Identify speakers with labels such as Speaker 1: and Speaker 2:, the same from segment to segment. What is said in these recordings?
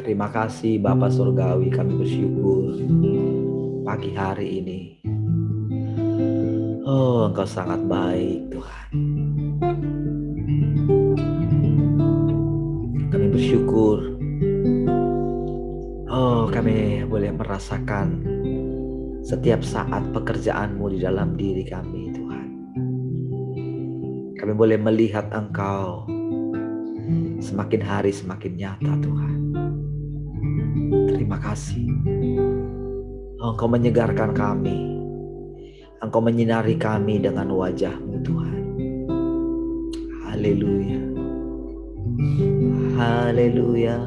Speaker 1: Terima kasih Bapa Surgawi, kami bersyukur pagi hari ini. Oh, Engkau sangat baik Tuhan. Kami bersyukur. Oh, kami boleh merasakan setiap saat pekerjaan-Mu di dalam diri kami Tuhan. Kami boleh melihat Engkau semakin hari semakin nyata Tuhan. Terima kasih. Engkau menyegarkan kami. Engkau menyinari kami dengan wajah-Mu Tuhan. Haleluya. Haleluya.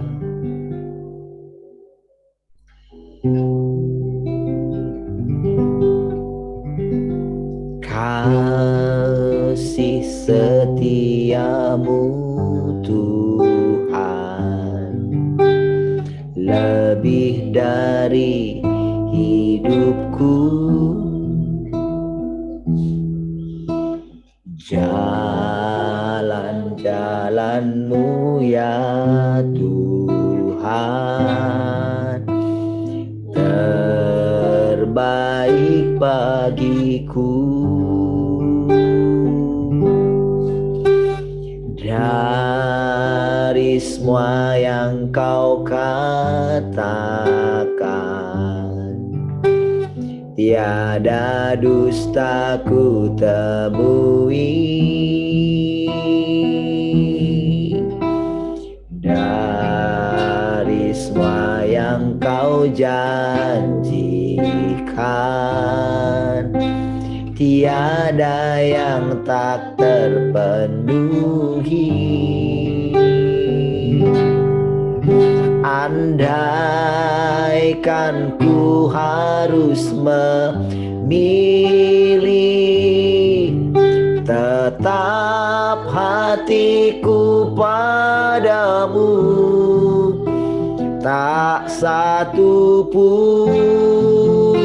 Speaker 1: Kasih setia-Mu Tuhan lebih dari hidupku. Jalan-jalan-Mu ya Tuhan terbaik bagiku. Dari semua yang Kau katakan, tiada dusta ku temui. Dari semua yang Kau janjikan, tiada yang tak terpenuhi. Andaikan ku harus memilih, tetap hatiku padamu, tak satu pun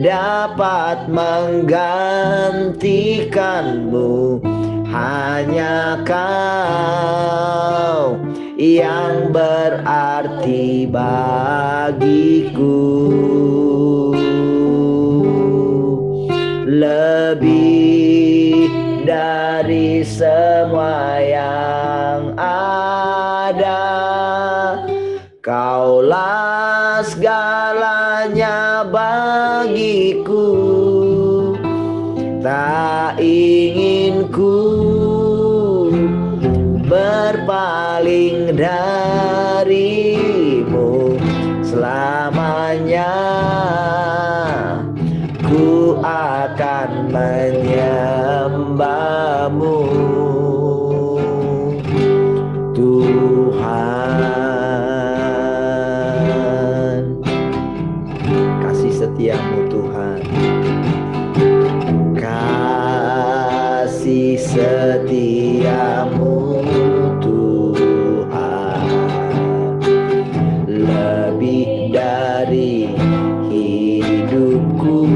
Speaker 1: dapat menggantikanmu. Hanya Kau yang berarti bagiku. Lebih dari semua yang ada, Kaulah segalanya bagiku. Tak ingin ku berpaling darimu selamanya. Ku akan menyembah-Mu Tuhan. Kasih setia-Mu Tuhan, kasih setia-Mu Tuhan lebih dari hidupku.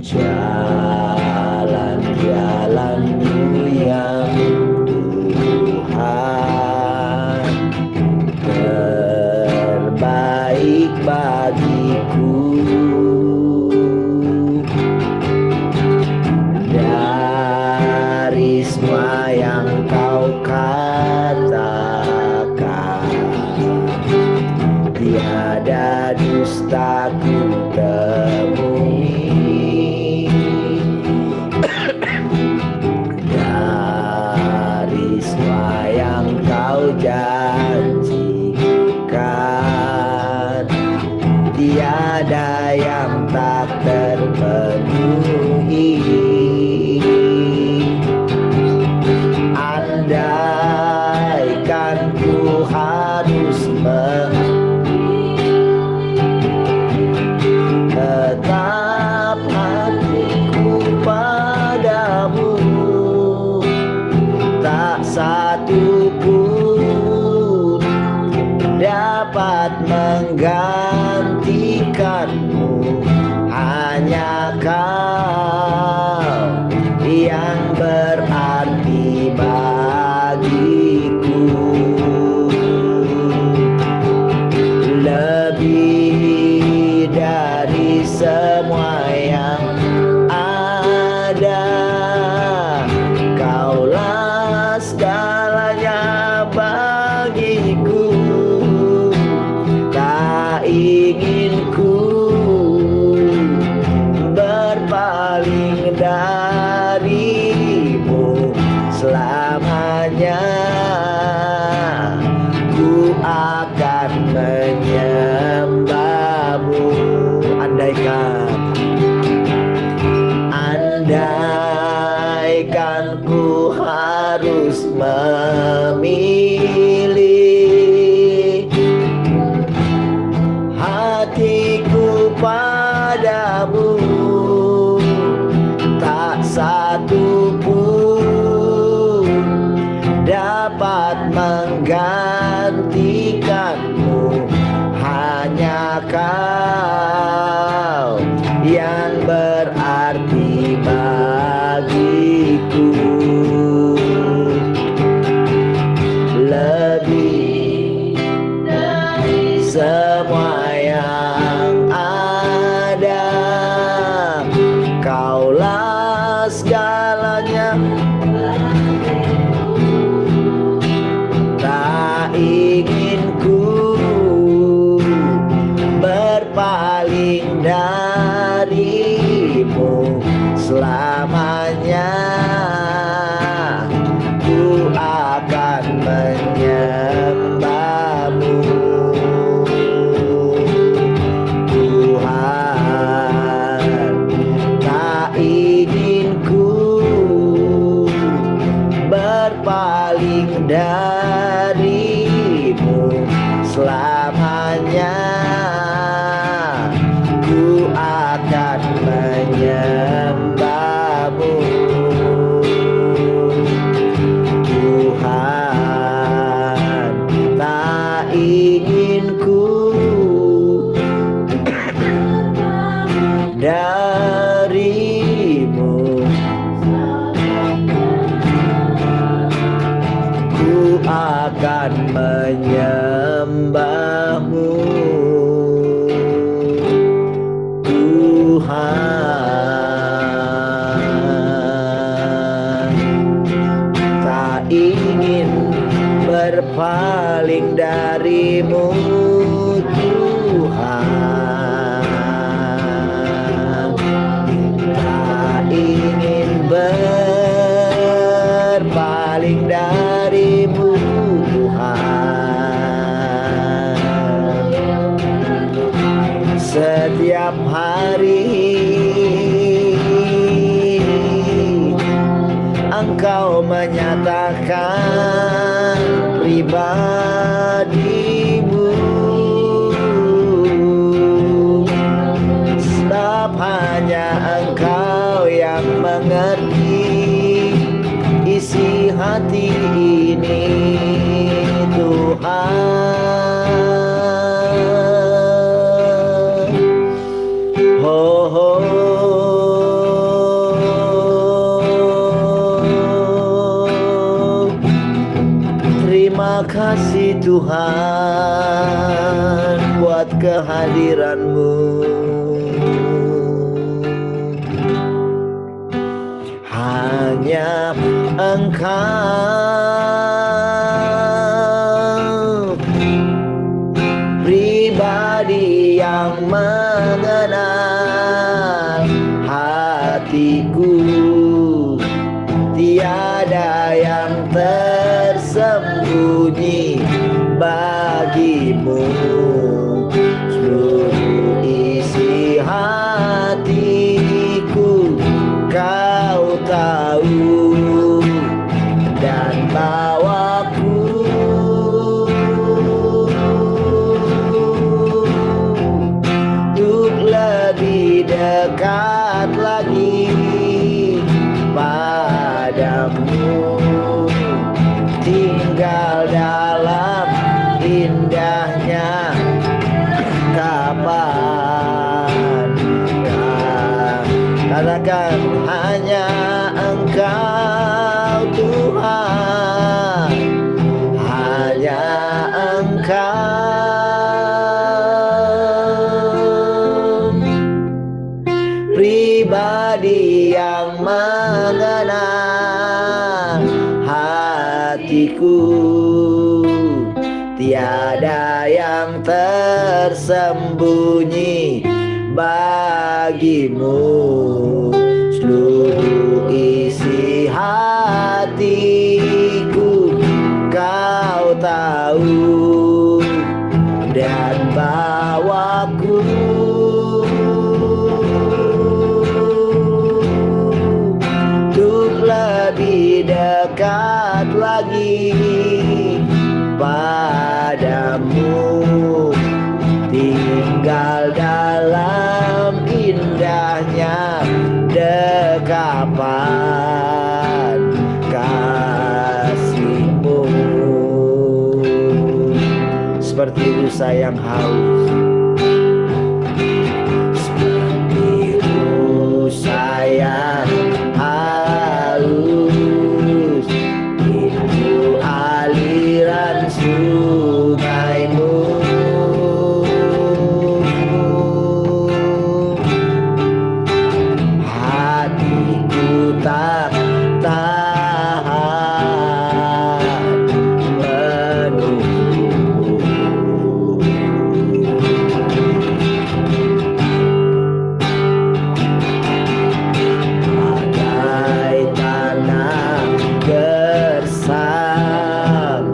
Speaker 1: Jalan-jalan-Mu ya Tuhan terbaik bagiku. Dari semua yang Kau katakan, tiada dusta ku temui. Dari semua yang Kau janjikan, tiada yang tak terpenuhi. Andaikan ku harus tetap hatiku padamu, tak satu pun dapat menggantikanmu. Hanya Kau yang berarti bagiku. dari semua yang ada. Kaulah segalanya bagiku, tak ingin ku berpaling darimu selamanya. Ku akan menyembahmu. Andaikan ku harus memilih hatiku padamu, tak satu pun dapat menggantikanmu. Hanya Kau yang berarti bagiku, lebih dari semua yang ada. Kaulah segalanya, tak ingin ku berpaling darimu selamanya. Ku akan menyembahmu, Tuhan. Tak ingin ku berpaling darimu selamanya. Ku akan menyembahmu, Tuhan. Tak ingin ku darimu, ku akan menyembahmu, Tuhan. Tak ingin berpaling darimu, Tuhan. Tak ingin berpaling darimu, Tuhan. Setiap hari Engkau menyatakan pribadimu, sebab hanya Engkau yang mengerti isi hati ini, Tuhan. Oh, oh. Terima kasih Tuhan buat kehadiran-Mu. Hanya Engkau pribadi yang mengenal hatiku. Tiada yang tersembunyi bagimu. Seluruh isi hatiku Kau tahu, dan bawaku untuk lebih dekat lagi padamu, tinggal dalam indahnya kapan. Katakan hanya Engkau Tuhan, hanya Engkau. pribadi yang mengenal hatiku. Tiada yang tersembunyi bagimu, seluruh isi hatiku kau tahu, dan bawaku untuk lebih dekat lagi padamu, tinggal dalam indahnya dekapan kasih-Mu. Seperti rusa yang haus, seperti rusa yang haus, itu aliran sungai-Mu. Hatiku tak tahan menunggu. Bagai tanah gersang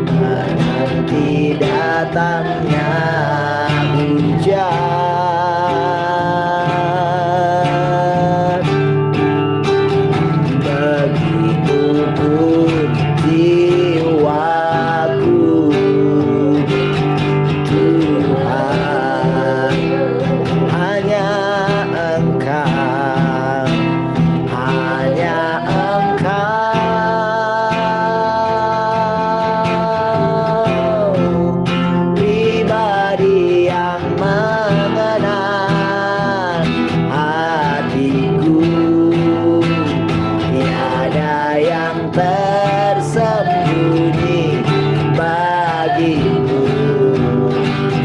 Speaker 1: menanti datangnya hujan, begitu pun jiwaku, Tuhan, hanya Engkau, hanya Engkau, pribadi yang mengenal hatiku. Tiada yang tersembunyi bagimu,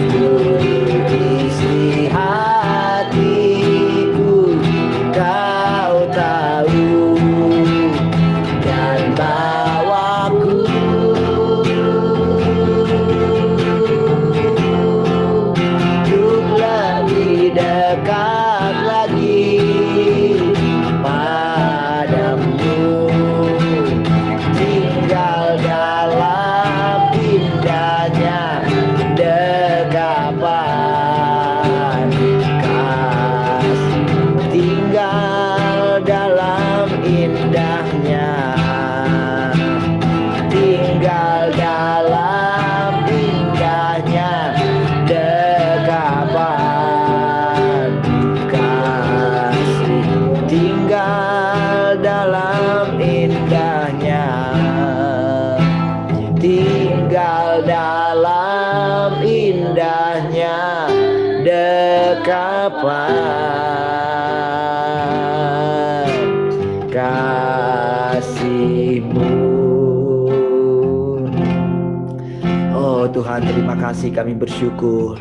Speaker 1: seluruh isi hatiku kau tahu, dan bawaku untuk lebih dekat lagi padamu, tinggal dalam indahnya dekapan kasih, tinggal dalam indahnya, tinggal dalam indahnya dekapan kasih, tinggal dalam indahnya, tinggal dalam indahnya dekapan kasih-Mu. Oh Tuhan, terima kasih, kami bersyukur.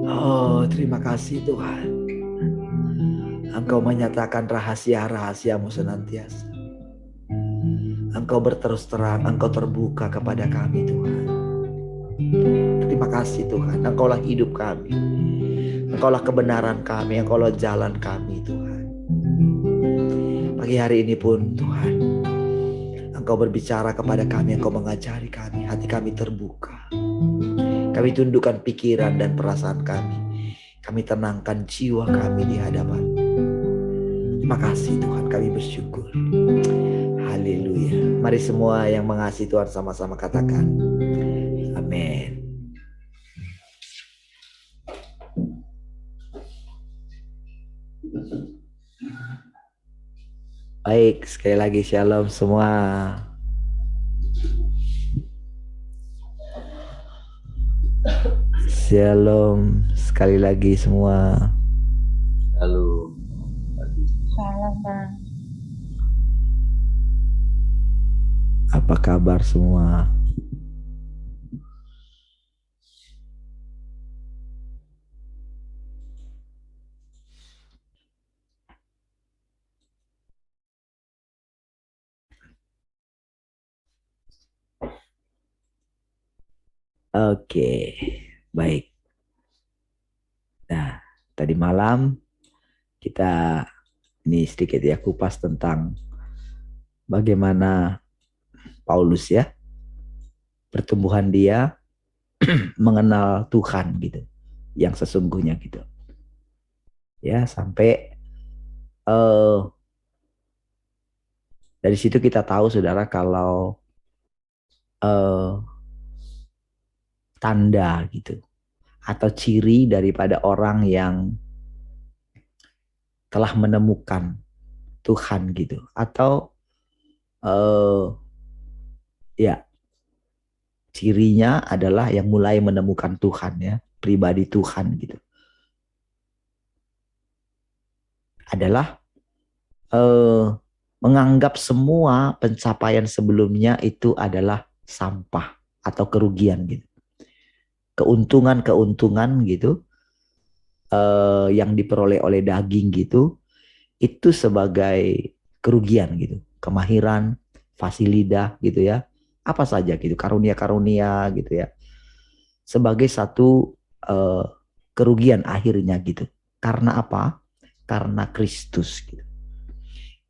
Speaker 1: Oh terima kasih Tuhan, Engkau menyatakan rahasia-rahasia-Mu senantiasa. Engkau berterus terang, Engkau terbuka kepada kami Tuhan. Terima kasih Tuhan, Engkaulah hidup kami, Engkaulah kebenaran kami, Engkaulah jalan kami Tuhan. Pagi hari ini pun Tuhan, Engkau berbicara kepada kami, Engkau mengajari kami, hati kami terbuka. Kami tundukkan pikiran dan perasaan kami, kami tenangkan jiwa kami di hadapan. Terima kasih Tuhan, kami bersyukur. Haleluya. Mari semua yang mengasihi Tuhan sama-sama katakan amin. Baik, sekali lagi shalom semua. Shalom sekali lagi semua.
Speaker 2: Halo.
Speaker 3: Shalom Bang.
Speaker 1: Apa kabar semua? Oke, baik. Nah, tadi malam kita ini sedikit ya kupas tentang bagaimana Paulus ya pertumbuhan dia mengenal Tuhan gitu, yang sesungguhnya gitu. Ya, sampai dari situ kita tahu saudara kalau tanda gitu atau ciri daripada orang yang telah menemukan Tuhan gitu atau ya cirinya adalah yang mulai menemukan Tuhan ya, pribadi Tuhan gitu. Adalah menganggap semua pencapaian sebelumnya itu adalah sampah atau kerugian gitu. Keuntungan-keuntungan gitu yang diperoleh oleh daging gitu itu sebagai kerugian gitu. Kemahiran, fasilitas gitu ya. Apa saja gitu, karunia-karunia gitu ya. Sebagai satu kerugian akhirnya gitu. Karena apa? Karena Kristus gitu.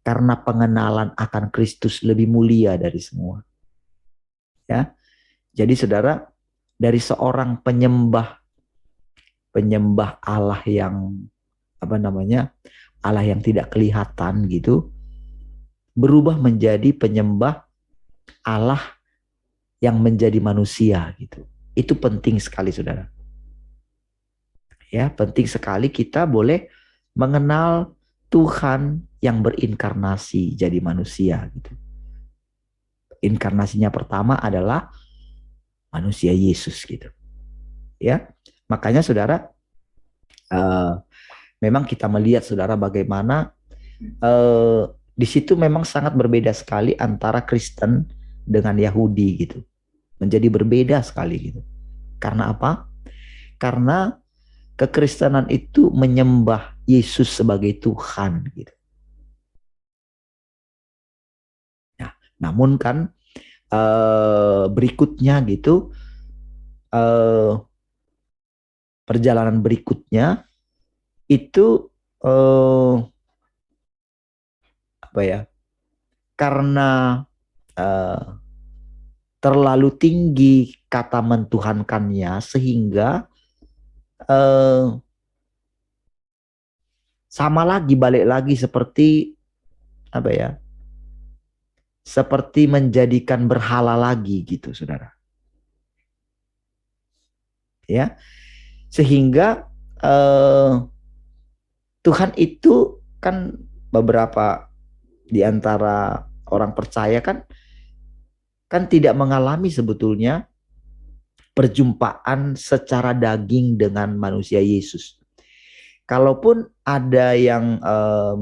Speaker 1: Karena pengenalan akan Kristus lebih mulia dari semua. Ya. Jadi saudara, dari seorang penyembah Allah yang apa namanya? Allah yang tidak kelihatan gitu, berubah menjadi penyembah Allah yang menjadi manusia gitu. Itu penting sekali saudara. Ya, penting sekali kita boleh mengenal Tuhan yang berinkarnasi jadi manusia gitu. Inkarnasinya pertama adalah manusia Yesus gitu. Ya. Makanya saudara memang kita melihat saudara bagaimana di situ memang sangat berbeda sekali antara Kristen dengan Yahudi gitu. Menjadi berbeda sekali gitu. Karena apa? Karena kekristenan itu menyembah Yesus sebagai Tuhan gitu. Nah, namun kan berikutnya gitu perjalanan berikutnya itu apa ya? Karena terlalu tinggi kata mentuhankannya sehingga sama lagi balik lagi seperti apa ya? Seperti menjadikan berhala lagi gitu, saudara. Ya, sehingga Tuhan itu kan beberapa di antara orang percaya kan tidak mengalami sebetulnya perjumpaan secara daging dengan manusia Yesus. Kalaupun ada yang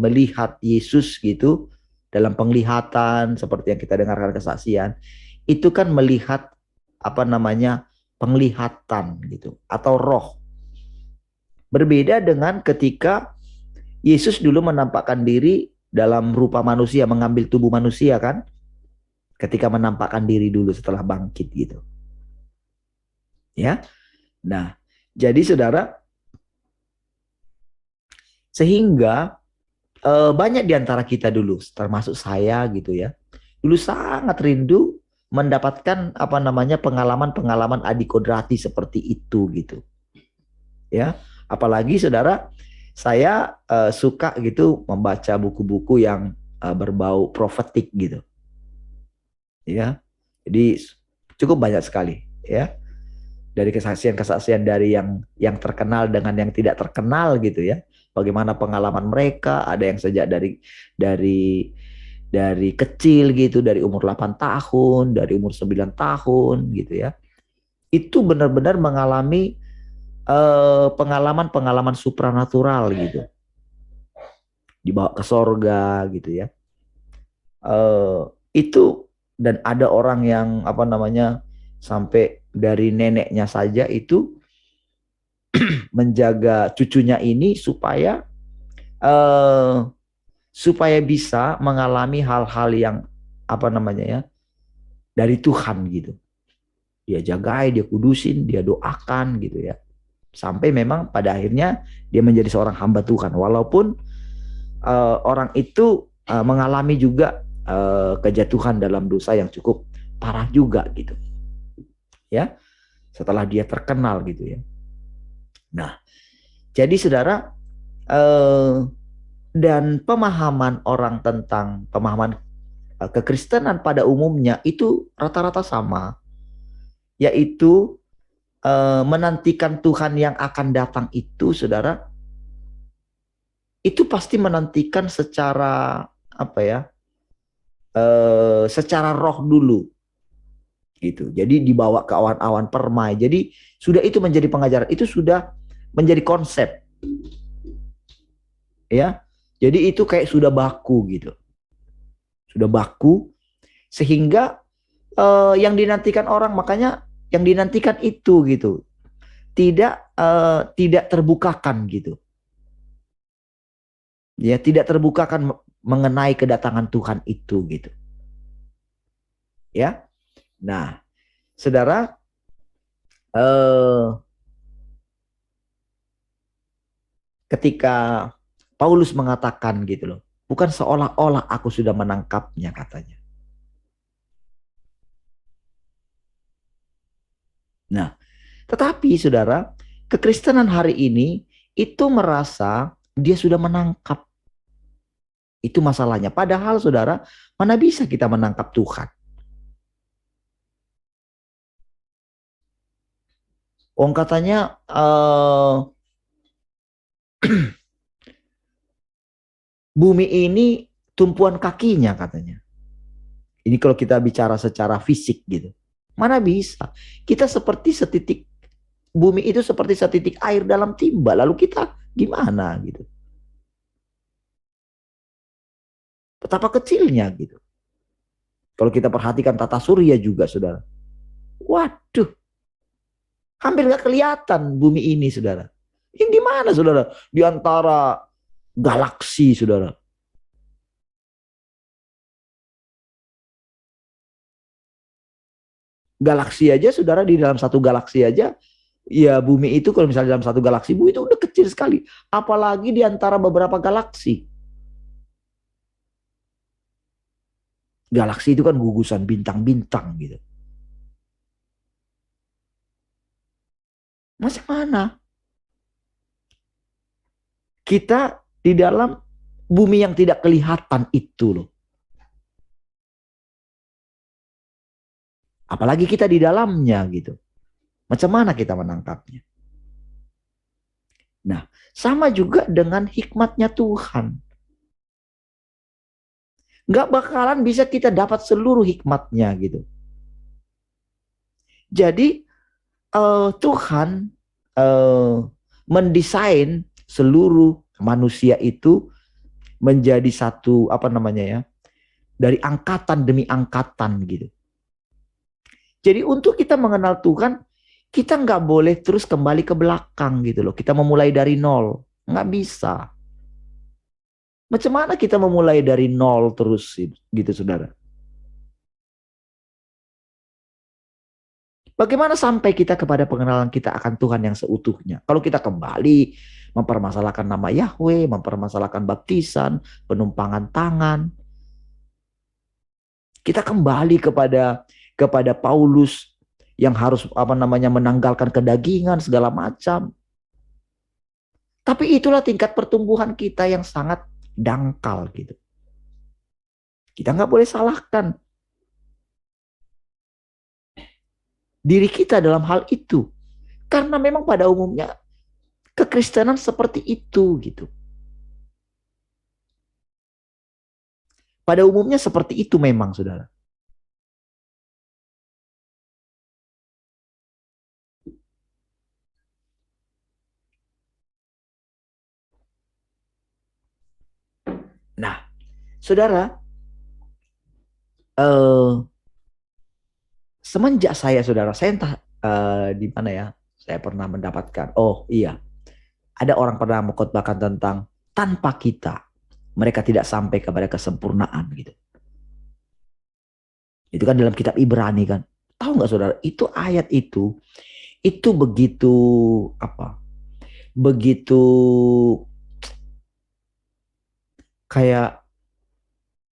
Speaker 1: melihat Yesus gitu dalam penglihatan seperti yang kita dengarkan kesaksian, itu kan melihat apa namanya penglihatan gitu atau roh. Berbeda dengan ketika Yesus dulu menampakkan diri dalam rupa manusia, mengambil tubuh manusia kan, ketika menampakkan diri dulu setelah bangkit gitu. Ya, nah jadi saudara, sehingga banyak di antara kita dulu, termasuk saya gitu ya, dulu sangat rindu mendapatkan apa namanya pengalaman-pengalaman adikodrati seperti itu gitu. Ya, apalagi saudara, saya suka gitu membaca buku-buku yang berbau profetik gitu. Ya, jadi cukup banyak sekali ya dari kesaksian-kesaksian dari yang terkenal dengan yang tidak terkenal gitu ya. Bagaimana pengalaman mereka, ada yang sejak dari kecil gitu, dari umur 8 tahun, dari umur 9 tahun gitu ya. Itu benar-benar mengalami pengalaman-pengalaman supranatural gitu. Dibawa ke sorga gitu ya. Itu dan ada orang yang apa namanya sampai dari neneknya saja itu menjaga cucunya ini supaya bisa mengalami hal-hal yang apa namanya ya dari Tuhan gitu. dia jagai, dia kudusin, dia doakan gitu ya. Sampai memang pada akhirnya dia menjadi seorang hamba Tuhan. Walaupun orang itu mengalami juga kejatuhan dalam dosa yang cukup parah juga gitu. Ya, setelah dia terkenal gitu ya. Nah, jadi saudara, dan pemahaman orang tentang pemahaman kekristenan pada umumnya itu rata-rata sama, yaitu menantikan Tuhan yang akan datang itu, saudara, itu pasti menantikan secara apa ya, secara roh dulu gitu. Jadi dibawa ke awan-awan permai. Jadi sudah itu menjadi pengajaran, itu sudah menjadi konsep ya. Jadi itu kayak sudah baku gitu, sudah baku sehingga yang dinantikan orang, makanya yang dinantikan itu gitu tidak terbukakan gitu ya, tidak terbukakan mengenai kedatangan Tuhan itu gitu ya. Nah saudara, ketika Paulus mengatakan gitu loh, bukan seolah-olah aku sudah menangkapnya katanya. Nah, tetapi saudara, kekristenan hari ini itu merasa dia sudah menangkap. Itu masalahnya. Padahal saudara, mana bisa kita menangkap Tuhan? Orang katanya bumi ini tumpuan kakinya katanya. Ini kalau kita bicara secara fisik gitu. Mana bisa? Kita seperti setitik, bumi itu seperti setitik air dalam timba. Lalu kita gimana gitu? Betapa kecilnya gitu. Kalau kita perhatikan tata surya juga, saudara. Waduh, hampir gak kelihatan bumi ini, saudara. Ini di mana, saudara? Di antara galaksi, saudara. Galaksi aja, saudara, di dalam satu galaksi aja, ya bumi itu kalau misalnya dalam satu galaksi, bumi itu udah kecil sekali. Apalagi di antara beberapa galaksi. Galaksi itu kan gugusan bintang-bintang gitu. Macam mana? Kita di dalam bumi yang tidak kelihatan itu loh. Apalagi kita di dalamnya gitu. Macam mana kita menangkapnya? Nah, sama juga dengan hikmatnya Tuhan. Nggak bakalan bisa kita dapat seluruh hikmatnya gitu. Jadi Tuhan mendesain seluruh manusia itu menjadi satu apa namanya ya, dari angkatan demi angkatan gitu. Jadi untuk kita mengenal Tuhan, kita nggak boleh terus kembali ke belakang gitu loh. Kita memulai dari nol, nggak bisa. Macam mana kita memulai dari nol terus gitu, saudara? Bagaimana sampai kita kepada pengenalan kita akan Tuhan yang seutuhnya? Kalau kita kembali mempermasalahkan nama Yahweh, mempermasalahkan baptisan, penumpangan tangan, kita kembali kepada Paulus yang harus apa namanya menanggalkan kedagingan segala macam. Tapi itulah tingkat pertumbuhan kita yang sangat dangkal gitu. Kita nggak boleh salahkan diri kita dalam hal itu. Karena memang pada umumnya kekristenan seperti itu gitu. Pada umumnya seperti itu memang, saudara. Nah, saudara, semenjak saudara, saya entah di mana ya, saya pernah mendapatkan, oh iya, ada orang pernah mengkhotbahkan tentang tanpa kita, mereka tidak sampai kepada kesempurnaan gitu. Itu kan dalam kitab Ibrani kan. Tahu nggak saudara, itu ayat itu begitu apa? Begitu kayak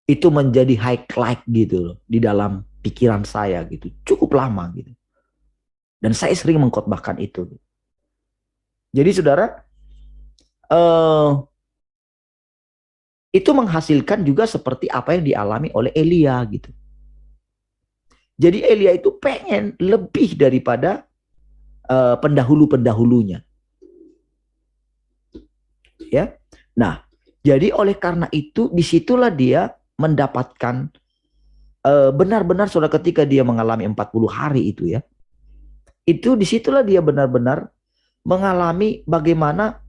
Speaker 1: itu menjadi highlight gitu loh di dalam pikiran saya gitu. Cukup lama gitu. Dan saya sering mengkhotbahkan itu. Jadi saudara, itu menghasilkan juga seperti apa yang dialami oleh Elia gitu. Jadi Elia itu pengen lebih daripada pendahulu-pendahulunya. Ya. Nah, jadi oleh karena itu disitulah dia mendapatkan benar-benar saudara ketika dia mengalami 40 hari itu ya. Itu disitulah dia benar-benar mengalami bagaimana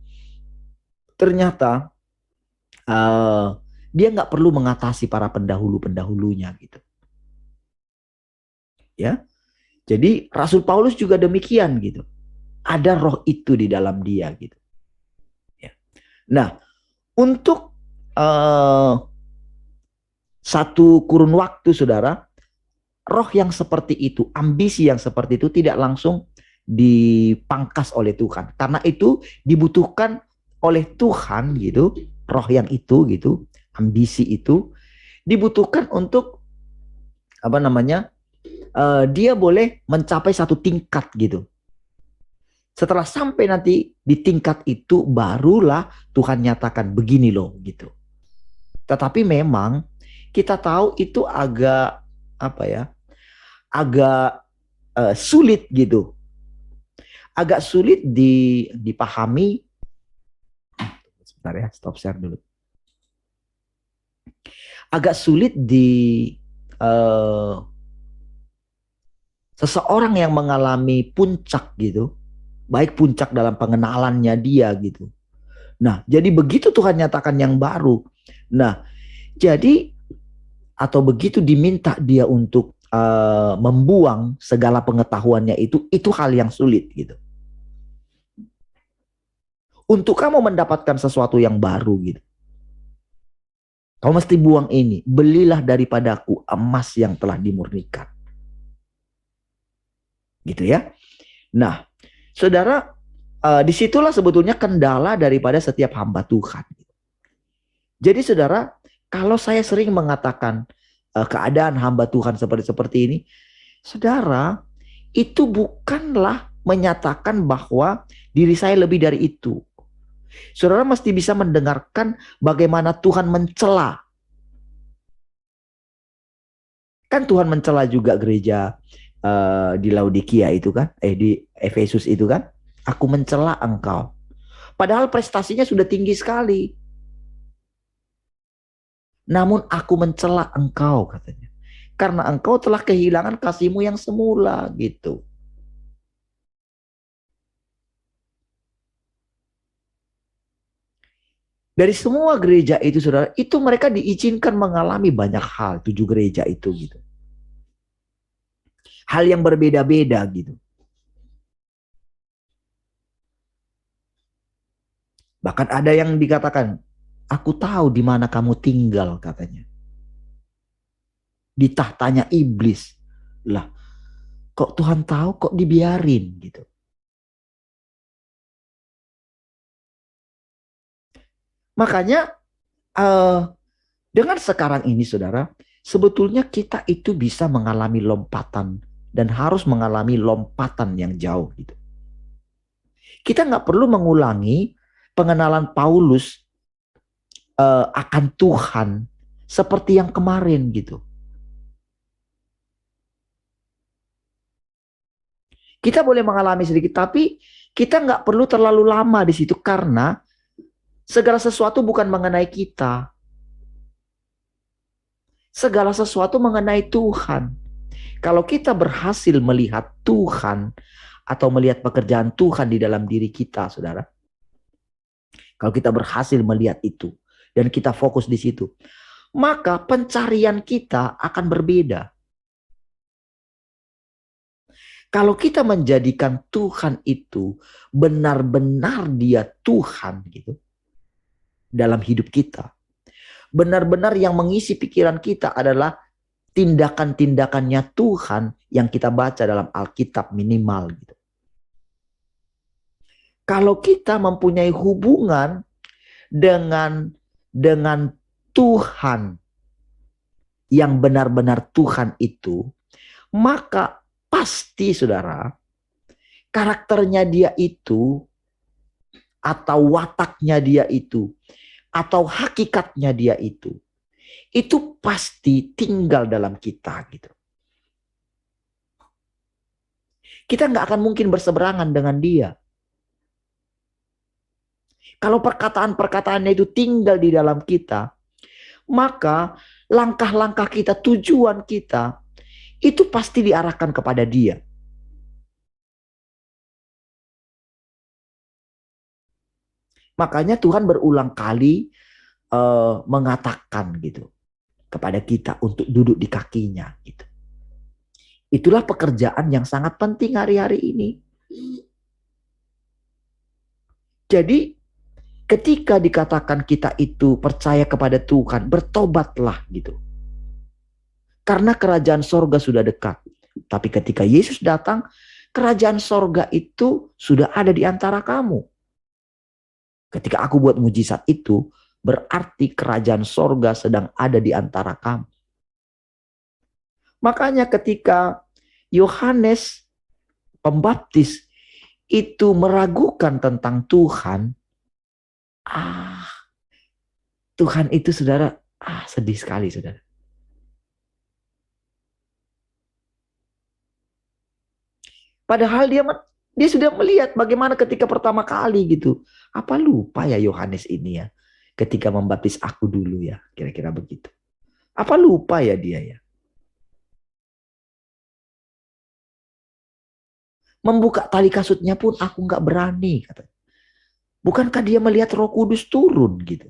Speaker 1: ternyata dia nggak perlu mengatasi para pendahulu-pendahulunya gitu. Ya. Jadi Rasul Paulus juga demikian gitu. Ada roh itu di dalam dia gitu. Ya. Nah, untuk satu kurun waktu saudara, roh yang seperti itu, ambisi yang seperti itu tidak langsung dipangkas oleh Tuhan. Karena itu dibutuhkan oleh Tuhan gitu, roh yang itu gitu, ambisi itu dibutuhkan untuk apa namanya? Dia boleh mencapai satu tingkat gitu. Setelah sampai nanti di tingkat itu barulah Tuhan nyatakan begini loh gitu. Tetapi memang kita tahu itu agak apa ya? Agak sulit gitu. Agak sulit dipahami. Sebentar ya, stop share dulu. Agak sulit seseorang yang mengalami puncak gitu, baik puncak dalam pengenalannya dia gitu. Nah, jadi begitu Tuhan nyatakan yang baru. Nah, jadi atau begitu diminta dia untuk membuang segala pengetahuannya itu hal yang sulit gitu. Untuk kamu mendapatkan sesuatu yang baru gitu. Kamu mesti buang ini. Belilah daripadaku emas yang telah dimurnikan. Gitu ya. Nah, saudara, disitulah sebetulnya kendala daripada setiap hamba Tuhan. Jadi saudara, kalau saya sering mengatakan keadaan hamba Tuhan seperti ini, saudara, itu bukanlah menyatakan bahwa diri saya lebih dari itu. Saudara mesti bisa mendengarkan bagaimana Tuhan mencela. Kan Tuhan mencela juga gereja di Laodikia itu kan, di Efesus itu kan. Aku mencela engkau. Padahal prestasinya sudah tinggi sekali. Namun aku mencela engkau katanya. Karena engkau telah kehilangan kasihmu yang semula gitu. Dari semua gereja itu saudara, itu mereka diizinkan mengalami banyak hal, 7 gereja itu gitu. Hal yang berbeda-beda gitu. Bahkan ada yang dikatakan, aku tahu di mana kamu tinggal katanya. Di tahtanya iblis. Lah, kok Tuhan tahu kok dibiarin gitu. Makanya dengan sekarang ini saudara, sebetulnya kita itu bisa mengalami lompatan dan harus mengalami lompatan yang jauh gitu. Kita nggak perlu mengulangi pengenalan Paulus akan Tuhan seperti yang kemarin gitu. Kita boleh mengalami sedikit, tapi kita nggak perlu terlalu lama di situ karena segala sesuatu bukan mengenai kita. Segala sesuatu mengenai Tuhan. Kalau kita berhasil melihat Tuhan atau melihat pekerjaan Tuhan di dalam diri kita, saudara. Kalau kita berhasil melihat itu dan kita fokus di situ, maka pencarian kita akan berbeda. Kalau kita menjadikan Tuhan itu benar-benar dia Tuhan gitu dalam hidup kita, benar-benar yang mengisi pikiran kita adalah tindakan-tindakannya Tuhan yang kita baca dalam Alkitab minimal gitu. Kalau kita mempunyai hubungan dengan Tuhan yang benar-benar Tuhan itu, maka pasti saudara, karakternya dia itu, atau wataknya dia itu, atau hakikatnya dia itu pasti tinggal dalam kita gitu. Kita nggak akan mungkin berseberangan dengan dia. Kalau perkataan-perkataannya itu tinggal di dalam kita, maka langkah-langkah kita, tujuan kita, itu pasti diarahkan kepada dia. Makanya Tuhan berulang kali mengatakan gitu kepada kita untuk duduk di kakinya gitu. Itulah pekerjaan yang sangat penting hari-hari ini. Jadi ketika dikatakan kita itu percaya kepada Tuhan, bertobatlah gitu. Karena kerajaan sorga sudah dekat. Tapi ketika Yesus datang, kerajaan sorga itu sudah ada di antara kamu. Ketika aku buat mujizat itu, berarti kerajaan sorga sedang ada di antara kamu. Makanya ketika Yohanes Pembaptis itu meragukan tentang Tuhan, Tuhan itu saudara, sedih sekali saudara. Padahal dia sudah melihat bagaimana ketika pertama kali gitu. Apa lupa ya Yohanes ini ya, ketika membaptis aku dulu ya, kira-kira begitu. Apa lupa ya dia ya. Membuka tali kasutnya pun aku nggak berani katanya. Bukankah dia melihat Roh Kudus turun gitu?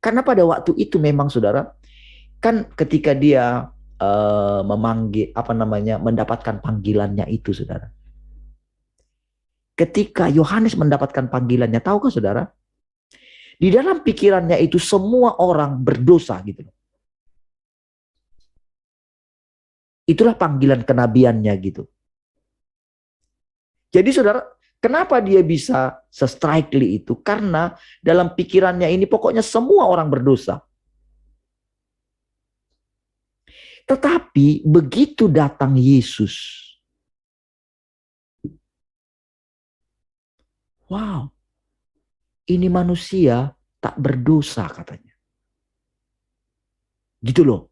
Speaker 1: Karena pada waktu itu memang saudara, kan ketika dia memanggil mendapatkan panggilannya itu saudara. Ketika Yohanes mendapatkan panggilannya, tahukah saudara? Di dalam pikirannya itu semua orang berdosa gitu. Itulah panggilan kenabiannya gitu. Jadi saudara, kenapa dia bisa se-strikely itu? Karena dalam pikirannya ini pokoknya semua orang berdosa. Tetapi begitu datang Yesus, wow, ini manusia tak berdosa katanya. Gitu loh.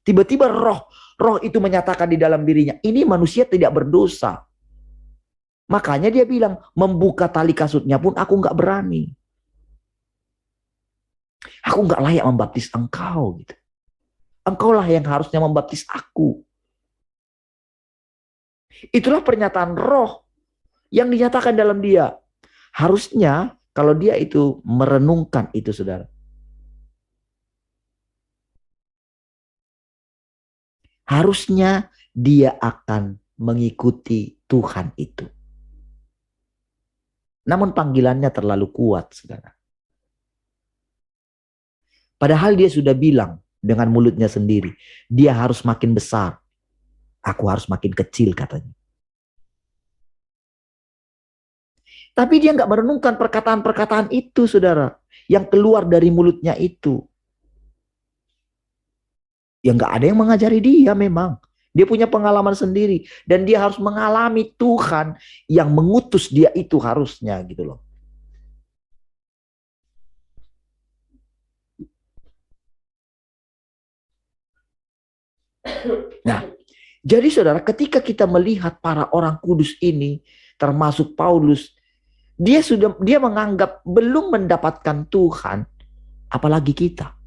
Speaker 1: Tiba-tiba roh itu menyatakan di dalam dirinya, ini manusia tidak berdosa. Makanya dia bilang, membuka tali kasutnya pun aku nggak berani. Aku nggak layak membaptis engkau gitu. Engkaulah yang harusnya membaptis aku. Itulah pernyataan roh yang dinyatakan dalam dia. Harusnya kalau dia itu merenungkan itu saudara. Harusnya dia akan mengikuti Tuhan itu. Namun panggilannya terlalu kuat saudara. Padahal dia sudah bilang dengan mulutnya sendiri, dia harus makin besar, aku harus makin kecil katanya. Tapi dia nggak merenungkan perkataan-perkataan itu saudara, yang keluar dari mulutnya itu. Ya nggak ada yang mengajari dia memang. Dia punya pengalaman sendiri. Dan dia harus mengalami Tuhan yang mengutus dia itu harusnya gitu loh. Nah, jadi saudara, ketika kita melihat para orang kudus ini, termasuk Paulus, dia menganggap belum mendapatkan Tuhan, apalagi kita.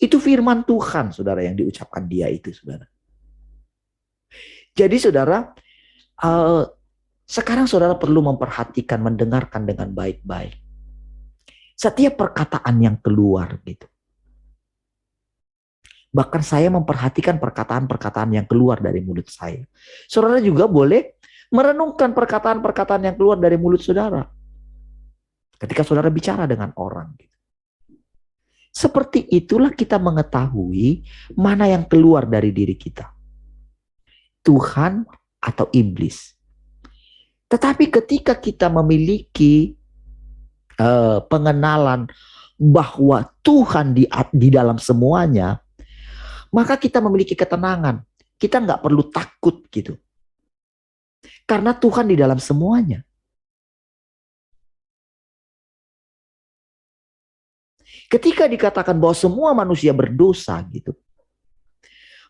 Speaker 1: Itu firman Tuhan, saudara, yang diucapkan dia itu, saudara. Jadi, saudara, sekarang saudara perlu memperhatikan, mendengarkan dengan baik-baik. Setiap perkataan yang keluar gitu. Bahkan saya memperhatikan perkataan-perkataan yang keluar dari mulut saya. Saudara juga boleh merenungkan perkataan-perkataan yang keluar dari mulut saudara. Ketika saudara bicara dengan orang. Seperti itulah kita mengetahui mana yang keluar dari diri kita. Tuhan atau iblis. Tetapi ketika kita memiliki pengenalan bahwa Tuhan di dalam semuanya, maka kita memiliki ketenangan. Kita nggak perlu takut gitu. Karena Tuhan di dalam semuanya. Ketika dikatakan bahwa semua manusia berdosa gitu,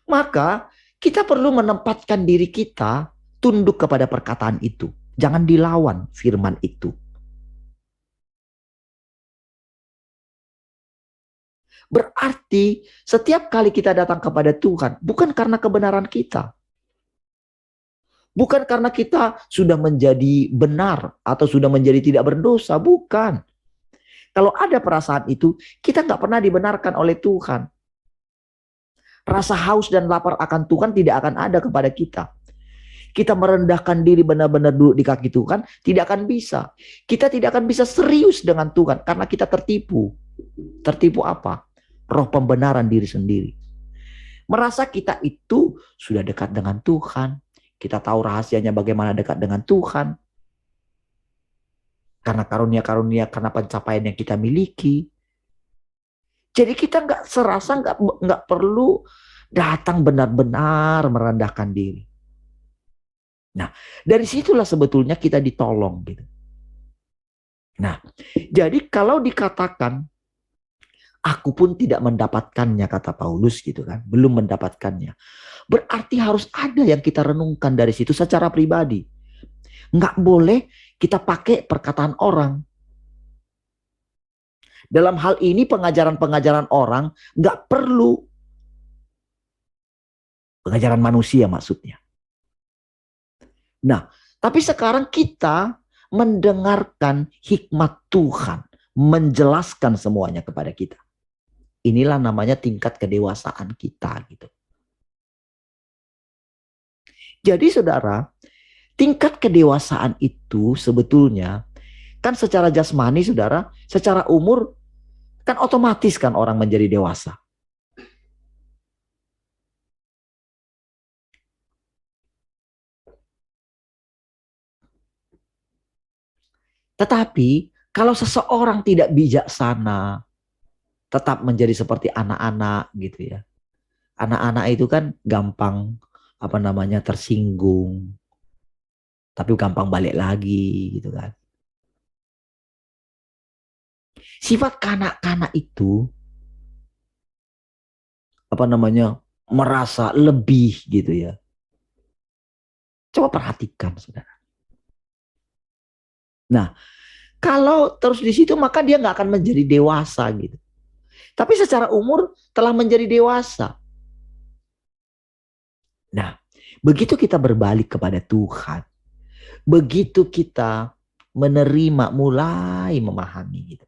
Speaker 1: maka kita perlu menempatkan diri kita tunduk kepada perkataan itu. Jangan dilawan firman itu. Berarti setiap kali kita datang kepada Tuhan, bukan karena kebenaran kita. Bukan karena kita sudah menjadi benar atau sudah menjadi tidak berdosa, bukan. Kalau ada perasaan itu, kita nggak pernah dibenarkan oleh Tuhan. Rasa haus dan lapar akan Tuhan tidak akan ada kepada kita. Kita merendahkan diri benar-benar duduk di kaki Tuhan, tidak akan bisa. Kita tidak akan bisa serius dengan Tuhan karena kita tertipu. Tertipu apa? Roh pembenaran diri sendiri. Merasa kita itu sudah dekat dengan Tuhan. Kita tahu rahasianya bagaimana dekat dengan Tuhan. Karena karunia-karunia, karena pencapaian yang kita miliki. Jadi kita nggak perlu datang benar-benar merendahkan diri. Nah, dari situlah sebetulnya kita ditolong gitu. Nah, jadi kalau dikatakan aku pun tidak mendapatkannya, kata Paulus gitu kan, belum mendapatkannya. Berarti harus ada yang kita renungkan dari situ secara pribadi. Nggak boleh kita pakai perkataan orang. Dalam hal ini pengajaran-pengajaran orang nggak perlu. Pengajaran manusia maksudnya. Nah, tapi sekarang kita mendengarkan hikmat Tuhan. Menjelaskan semuanya kepada kita. Inilah namanya tingkat kedewasaan kita gitu. Jadi saudara, tingkat kedewasaan itu sebetulnya kan secara jasmani saudara, secara umur kan otomatis kan orang menjadi dewasa. Tetapi kalau seseorang tidak bijaksana, tetap menjadi seperti anak-anak gitu ya. Anak-anak itu kan gampang tersinggung. Tapi gampang balik lagi gitu kan. Sifat kanak-kanak itu merasa lebih gitu ya. Coba perhatikan saudara. Nah, kalau terus di situ maka dia nggak akan menjadi dewasa gitu. Tapi secara umur telah menjadi dewasa. Nah, begitu kita berbalik kepada Tuhan, begitu kita menerima, mulai memahami gitu.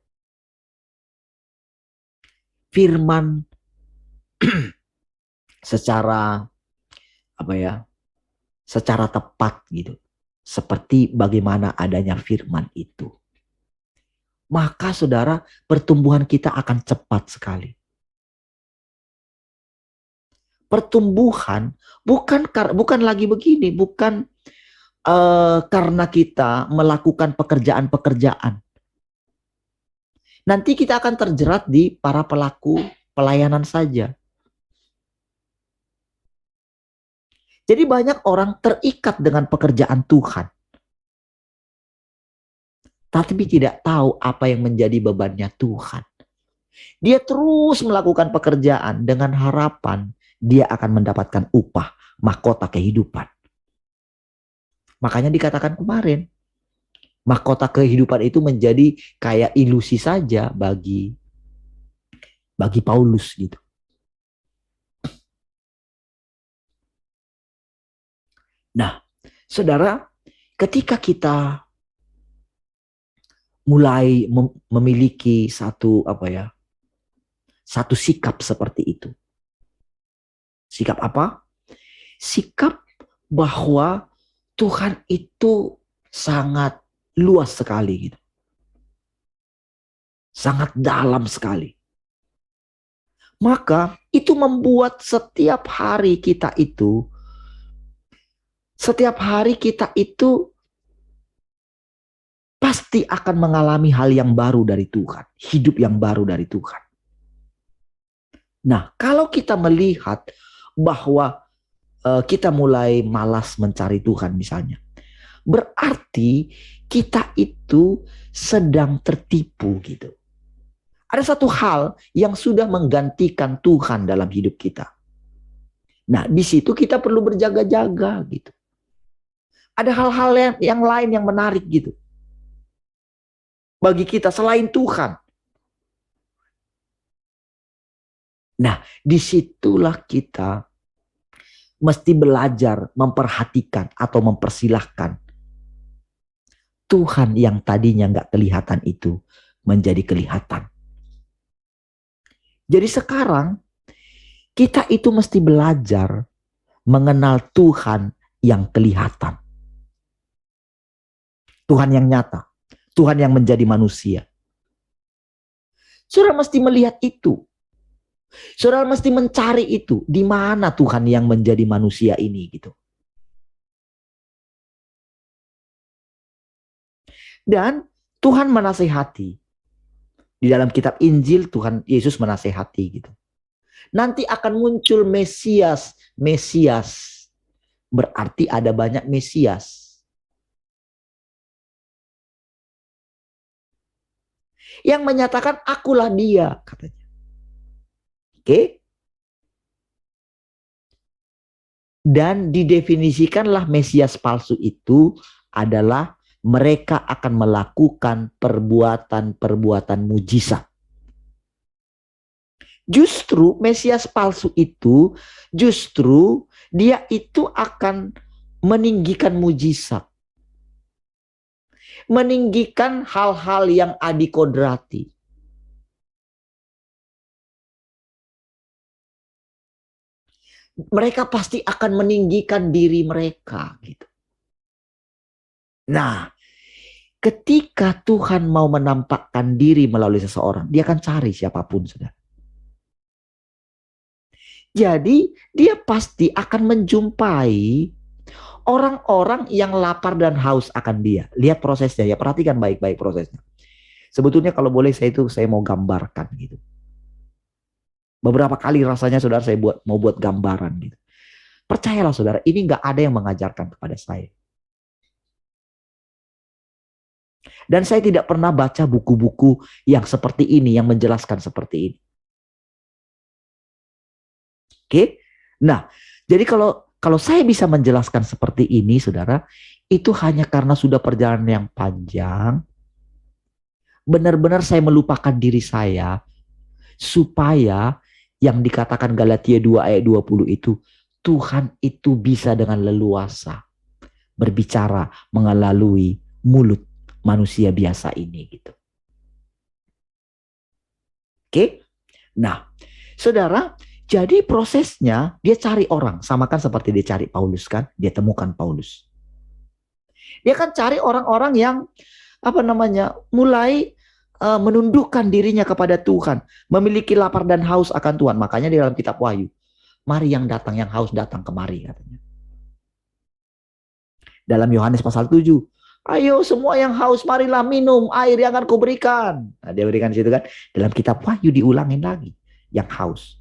Speaker 1: Firman secara secara tepat gitu. Seperti bagaimana adanya firman itu. Maka saudara, pertumbuhan kita akan cepat sekali. Pertumbuhan bukan lagi begini, bukan karena kita melakukan pekerjaan-pekerjaan. Nanti kita akan terjerat di para pelaku pelayanan saja. Jadi banyak orang terikat dengan pekerjaan Tuhan. Tapi tidak tahu apa yang menjadi bebannya Tuhan. Dia terus melakukan pekerjaan dengan harapan dia akan mendapatkan upah, mahkota kehidupan. Makanya dikatakan kemarin, mahkota kehidupan itu menjadi kayak ilusi saja bagi Paulus gitu. Nah, saudara, ketika kita mulai memiliki satu sikap seperti itu. Sikap apa? Sikap bahwa Tuhan itu sangat luas sekali gitu. Sangat dalam sekali. Maka itu membuat setiap hari kita itu pasti akan mengalami hal yang baru dari Tuhan. Hidup yang baru dari Tuhan. Nah, kalau kita melihat bahwa kita mulai malas mencari Tuhan misalnya, berarti kita itu sedang tertipu gitu. Ada satu hal yang sudah menggantikan Tuhan dalam hidup kita. Nah, di situ kita perlu berjaga-jaga gitu. Ada hal-hal yang lain yang menarik gitu. Bagi kita selain Tuhan. Nah, disitulah kita mesti belajar memperhatikan atau mempersilahkan Tuhan yang tadinya nggak kelihatan itu menjadi kelihatan. Jadi sekarang kita itu mesti belajar mengenal Tuhan yang kelihatan. Tuhan yang nyata. Tuhan yang menjadi manusia. Saudara mesti melihat itu. Saudara mesti mencari itu. Di mana Tuhan yang menjadi manusia ini gitu. Dan Tuhan menasehati. Di dalam kitab Injil Tuhan Yesus menasehati gitu. Nanti akan muncul Mesias. Mesias. Berarti ada banyak Mesias. Yang menyatakan akulah dia katanya. Oke. Dan didefinisikanlah Mesias palsu itu adalah mereka akan melakukan perbuatan-perbuatan mujizat. Justru Mesias palsu itu justru dia itu akan meninggikan mujizat. Meninggikan hal-hal yang adikodrati. Mereka pasti akan meninggikan diri mereka gitu. Nah, ketika Tuhan mau menampakkan diri melalui seseorang, dia akan cari siapapun, saudara. Jadi, dia pasti akan menjumpai orang-orang yang lapar dan haus akan dia. Lihat prosesnya ya, perhatikan baik-baik prosesnya. Sebetulnya kalau boleh saya mau gambarkan gitu. Beberapa kali rasanya saudara saya mau buat gambaran gitu. Percayalah saudara, ini nggak ada yang mengajarkan kepada saya. Dan saya tidak pernah baca buku-buku yang seperti ini, yang menjelaskan seperti ini. Oke? Nah, jadi kalau saya bisa menjelaskan seperti ini, saudara, itu hanya karena sudah perjalanan yang panjang. Benar-benar saya melupakan diri saya, supaya yang dikatakan Galatia 2 ayat 20 itu, Tuhan itu bisa dengan leluasa berbicara melalui mulut manusia biasa ini gitu. Oke? Nah, saudara, jadi prosesnya dia cari orang, sama kan seperti dia cari Paulus kan, dia temukan Paulus. Dia kan cari orang-orang yang mulai menundukkan dirinya kepada Tuhan, memiliki lapar dan haus akan Tuhan. Makanya di dalam kitab Wahyu, mari yang datang, yang haus datang kemari katanya. Dalam Yohanes pasal 7, ayo semua yang haus marilah minum air yang akan kuberikan. Nah, dia berikan di situ kan. Dalam kitab Wahyu diulangin lagi, yang haus.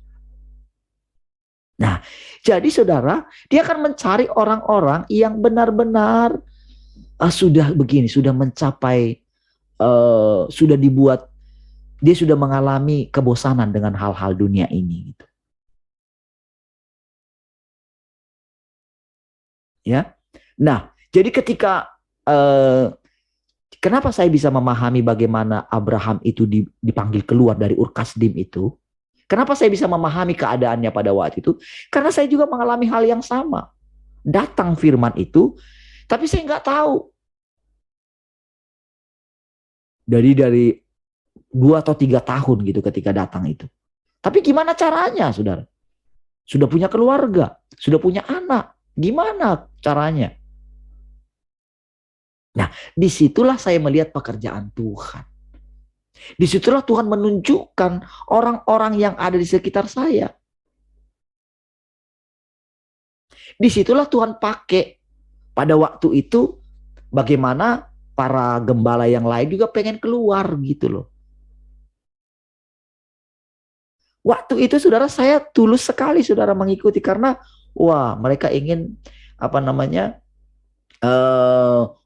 Speaker 1: Nah, jadi saudara, dia akan mencari orang-orang yang benar-benar sudah begini, sudah mencapai, sudah dibuat, dia sudah mengalami kebosanan dengan hal-hal dunia ini gitu. Ya. Nah, jadi ketika kenapa saya bisa memahami bagaimana Abraham itu dipanggil keluar dari Ur Kasdim itu? Kenapa saya bisa memahami keadaannya pada waktu itu? Karena saya juga mengalami hal yang sama. Datang firman itu, tapi saya nggak tahu. Dari 2 atau 3 tahun gitu ketika datang itu. Tapi gimana caranya, saudara? Sudah punya keluarga, sudah punya anak. Gimana caranya? Nah, disitulah saya melihat pekerjaan Tuhan. Disitulah Tuhan menunjukkan orang-orang yang ada di sekitar saya. Disitulah Tuhan pakai pada waktu itu bagaimana para gembala yang lain juga pengen keluar gitu loh. Waktu itu saudara saya tulus sekali saudara mengikuti karena wah mereka ingin apa namanya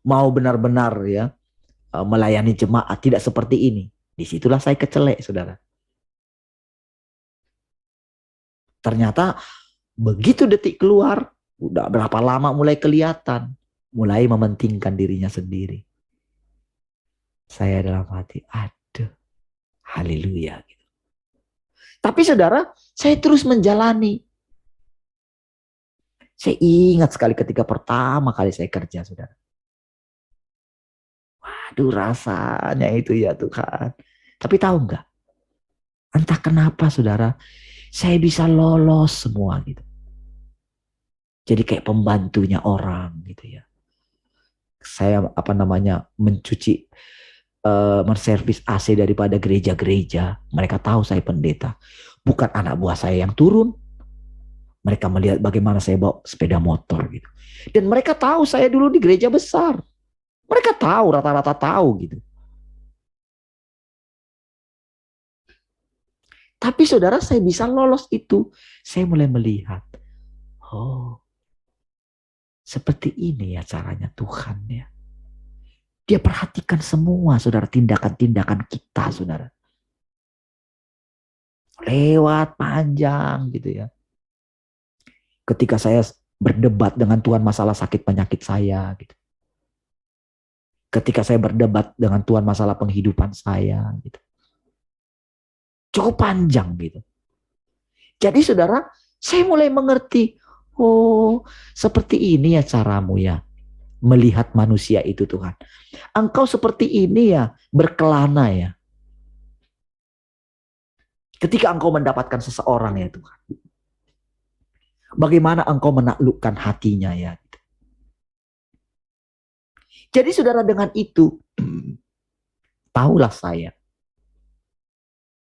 Speaker 1: mau benar-benar ya melayani jemaat tidak seperti ini. Disitulah saya kecelek saudara. Ternyata begitu detik keluar udah berapa lama mulai kelihatan, mulai mementingkan dirinya sendiri. Saya dalam hati, aduh, haleluya. Tapi saudara, saya terus menjalani. Saya ingat sekali ketika pertama kali saya kerja, saudara. Waduh, rasanya itu ya Tuhan. Tapi tahu nggak? Entah kenapa, saudara, saya bisa lolos semua gitu. Jadi kayak pembantunya orang gitu ya. Saya apa namanya mencuci, menservis AC daripada gereja-gereja. Mereka tahu saya pendeta. Bukan anak buah saya yang turun. Mereka melihat bagaimana saya bawa sepeda motor gitu. Dan mereka tahu saya dulu di gereja besar. Mereka tahu, rata-rata tahu gitu. Tapi saudara saya bisa lolos itu. Saya mulai melihat. Oh, seperti ini ya caranya Tuhan ya. Dia perhatikan semua saudara tindakan-tindakan kita saudara. Lewat panjang gitu ya. Ketika saya berdebat dengan Tuhan masalah sakit penyakit saya gitu. Ketika saya berdebat dengan Tuhan masalah penghidupan saya gitu. Cukup panjang gitu. Jadi saudara, saya mulai mengerti, oh seperti ini ya caramu ya melihat manusia itu Tuhan. Engkau seperti ini ya berkelana ya. Ketika engkau mendapatkan seseorang ya Tuhan. Bagaimana engkau menaklukkan hatinya ya. Jadi saudara dengan itu, tahulah saya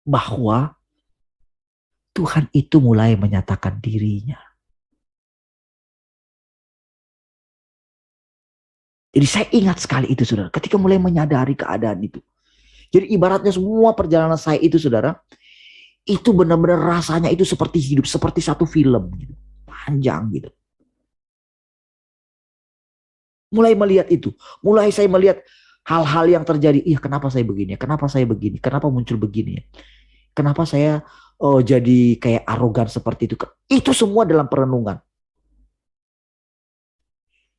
Speaker 1: bahwa Tuhan itu mulai menyatakan dirinya. Jadi saya ingat sekali itu saudara, ketika mulai menyadari keadaan itu. Jadi ibaratnya semua perjalanan saya itu saudara, itu benar-benar rasanya itu seperti hidup, seperti satu film gitu. Panjang gitu. Mulai melihat itu, mulai saya melihat hal-hal yang terjadi. Iya, kenapa saya begini? Kenapa saya begini? Kenapa muncul begini? Kenapa saya jadi kayak arogan seperti itu? Itu semua dalam perenungan.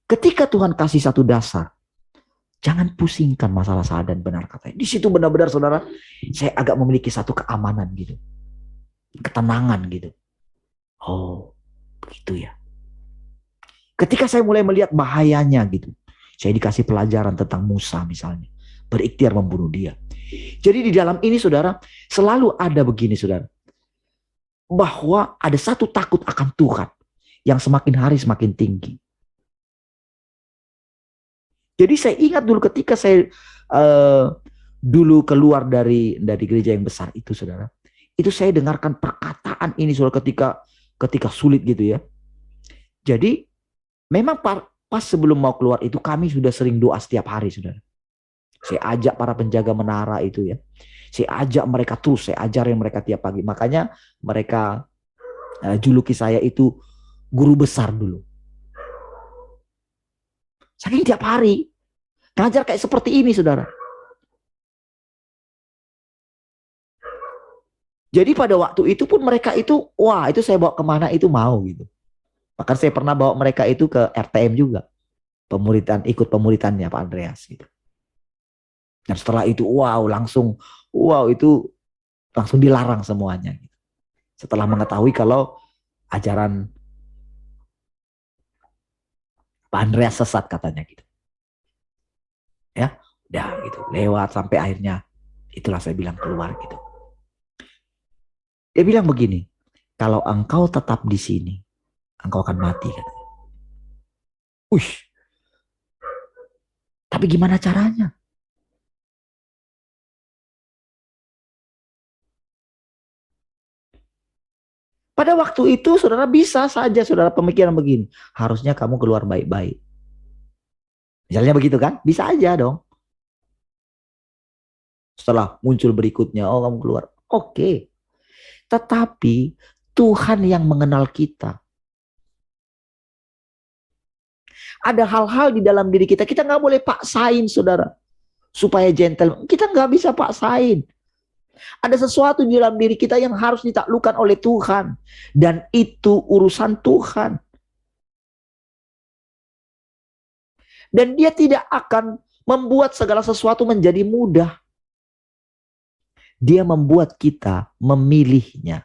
Speaker 1: Ketika Tuhan kasih satu dasar, jangan pusingkan masalah salah dan benar katanya. Di situ benar-benar saudara, saya agak memiliki satu keamanan gitu. Ketenangan gitu. Oh, begitu ya. Ketika saya mulai melihat bahayanya gitu. Saya dikasih pelajaran tentang Musa misalnya. Berikhtiar membunuh dia. Jadi di dalam ini saudara, selalu ada begini saudara. Bahwa ada satu takut akan Tuhan. Yang semakin hari semakin tinggi. Jadi saya ingat dulu ketika saya dulu keluar dari gereja yang besar itu saudara. Itu saya dengarkan perkataan ini saudara ketika sulit gitu ya. Jadi memang pas sebelum mau keluar itu kami sudah sering doa setiap hari saudara. Saya ajak para penjaga menara itu ya. Saya ajak mereka terus, saya ajarin mereka tiap pagi. Makanya mereka juluki saya itu guru besar dulu. Saking tiap hari ngajar kayak seperti ini saudara. Jadi pada waktu itu pun mereka itu, wah itu saya bawa kemana itu mau gitu. Bahkan saya pernah bawa mereka itu ke RTM juga. Ikut pemuritannya Pak Andreas gitu. Dan setelah itu wow itu langsung dilarang semuanya. Gitu. Setelah mengetahui kalau ajaran Pak Andreas sesat katanya gitu. Ya, udah gitu. Lewat sampai akhirnya itulah saya bilang keluar gitu. Dia bilang begini, kalau engkau tetap di sini, engkau akan mati katanya. Tapi gimana caranya? Pada waktu itu saudara bisa saja saudara pemikiran begini, harusnya kamu keluar baik-baik. Misalnya begitu kan? Bisa aja dong. Setelah muncul berikutnya, oh kamu keluar. Oke. Tetapi Tuhan yang mengenal kita. Ada hal-hal di dalam diri kita, kita nggak boleh paksain saudara. Supaya gentle, kita nggak bisa paksain. Ada sesuatu di dalam diri kita yang harus ditaklukkan oleh Tuhan. Dan itu urusan Tuhan. Dan dia tidak akan membuat segala sesuatu menjadi mudah. Dia membuat kita memilihnya.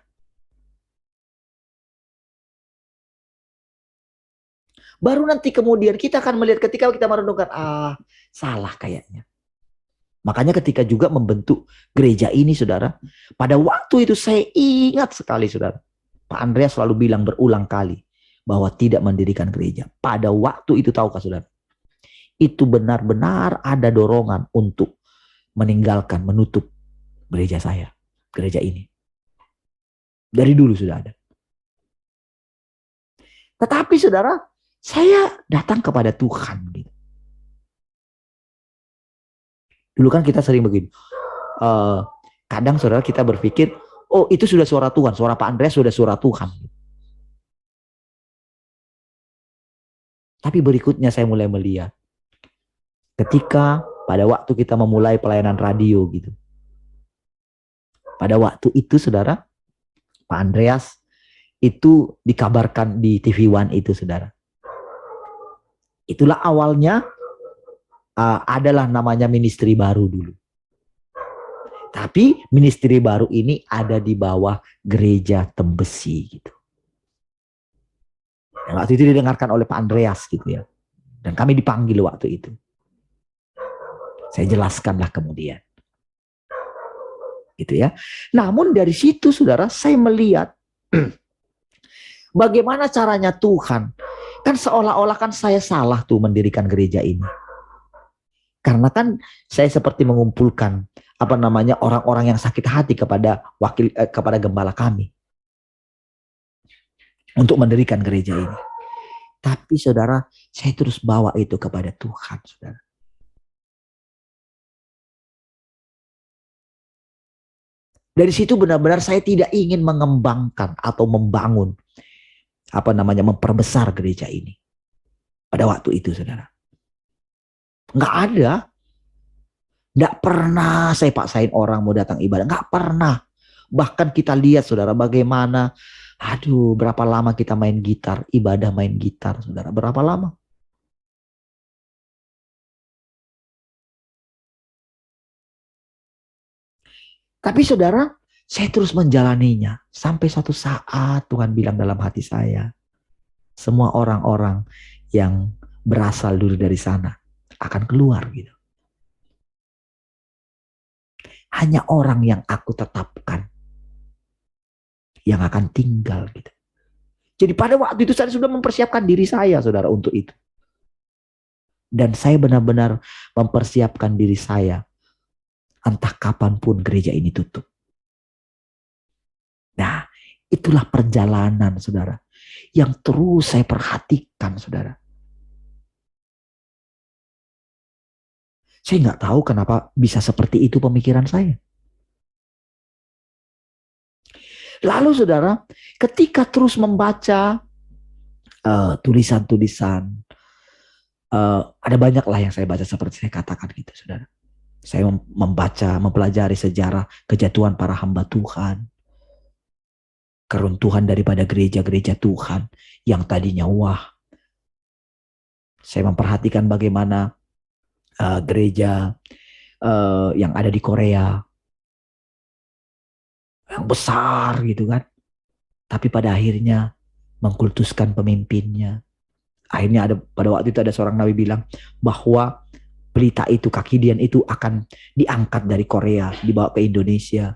Speaker 1: Baru nanti kemudian kita akan melihat ketika kita merenungkan, salah kayaknya. Makanya ketika juga membentuk gereja ini saudara, pada waktu itu saya ingat sekali saudara, Pak Andreas selalu bilang berulang kali bahwa tidak mendirikan gereja. Pada waktu itu tahukah saudara, itu benar-benar ada dorongan untuk meninggalkan, menutup gereja saya, gereja ini. Dari dulu sudah ada. Tetapi saudara, saya datang kepada Tuhan. Gitu. Dulu kan kita sering begini. Kadang saudara kita berpikir, oh itu sudah suara Tuhan, suara Pak Andreas sudah suara Tuhan. Tapi berikutnya saya mulai melihat, ketika pada waktu kita memulai pelayanan radio gitu. Pada waktu itu saudara, Pak Andreas itu dikabarkan di TV One itu saudara. Itulah awalnya adalah namanya ministry baru dulu. Tapi ministry baru ini ada di bawah gereja Tembesi gitu. Dan waktu itu didengarkan oleh Pak Andreas gitu ya. Dan kami dipanggil waktu itu. Saya jelaskanlah kemudian. Gitu ya. Namun dari situ saudara saya melihat bagaimana caranya Tuhan. Kan seolah-olah kan saya salah tuh mendirikan gereja ini. Karena kan saya seperti mengumpulkan orang-orang yang sakit hati kepada kepada gembala kami untuk mendirikan gereja ini. Tapi saudara, saya terus bawa itu kepada Tuhan, saudara. Dari situ benar-benar saya tidak ingin mengembangkan atau membangun memperbesar gereja ini. Pada waktu itu saudara. Nggak ada. Nggak pernah saya paksain orang mau datang ibadah. Nggak pernah. Bahkan kita lihat saudara bagaimana. Berapa lama kita main gitar. Ibadah main gitar saudara. Berapa lama? Tapi saudara, saya terus menjalaninya. Sampai suatu saat Tuhan bilang dalam hati saya. Semua orang-orang yang berasal dulu dari sana akan keluar gitu. Hanya orang yang aku tetapkan yang akan tinggal gitu. Jadi pada waktu itu saya sudah mempersiapkan diri saya saudara untuk itu. Dan saya benar-benar mempersiapkan diri saya entah kapanpun gereja ini tutup. Nah, itulah perjalanan saudara yang terus saya perhatikan saudara. Saya nggak tahu kenapa bisa seperti itu pemikiran saya. Lalu saudara, ketika terus membaca tulisan-tulisan, ada banyak lah yang saya baca seperti saya katakan gitu saudara. Saya membaca, mempelajari sejarah kejatuhan para hamba Tuhan. Keruntuhan daripada gereja-gereja Tuhan yang tadinya wah. Saya memperhatikan bagaimana gereja yang ada di Korea yang besar gitu kan, tapi pada akhirnya mengkultuskan pemimpinnya. Akhirnya pada waktu itu ada seorang nabi bilang bahwa pelita itu, kaki dian itu akan diangkat dari Korea dibawa ke Indonesia.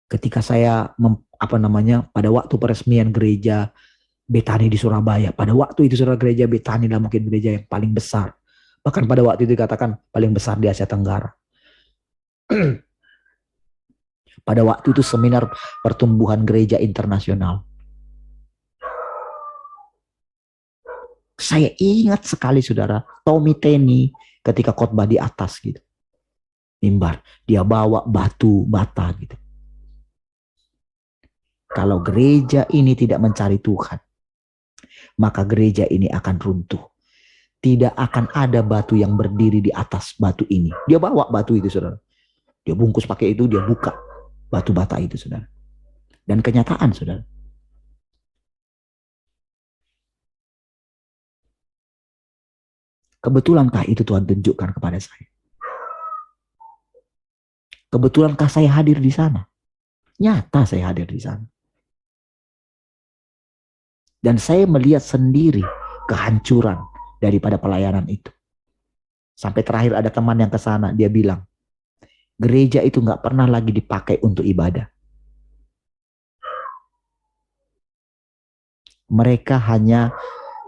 Speaker 1: Ketika saya pada waktu peresmian gereja Betani di Surabaya, pada waktu itu saudara, gereja Betani adalah mungkin gereja yang paling besar. Bahkan pada waktu itu dikatakan paling besar di Asia Tenggara. Pada waktu itu seminar pertumbuhan gereja internasional. Saya ingat sekali saudara, Tommy Tenney ketika khotbah di atas gitu. Mimbar, dia bawa batu bata gitu. Kalau gereja ini tidak mencari Tuhan, maka gereja ini akan runtuh. Tidak akan ada batu yang berdiri di atas batu ini. Dia bawa batu itu saudara. Dia bungkus pakai itu, dia buka batu bata itu saudara. Dan kenyataan saudara. Kebetulankah itu Tuhan tunjukkan kepada saya? Kebetulankah saya hadir di sana? Nyata saya hadir di sana. Dan saya melihat sendiri kehancuran daripada pelayanan itu. Sampai terakhir ada teman yang ke sana, dia bilang, gereja itu nggak pernah lagi dipakai untuk ibadah. Mereka hanya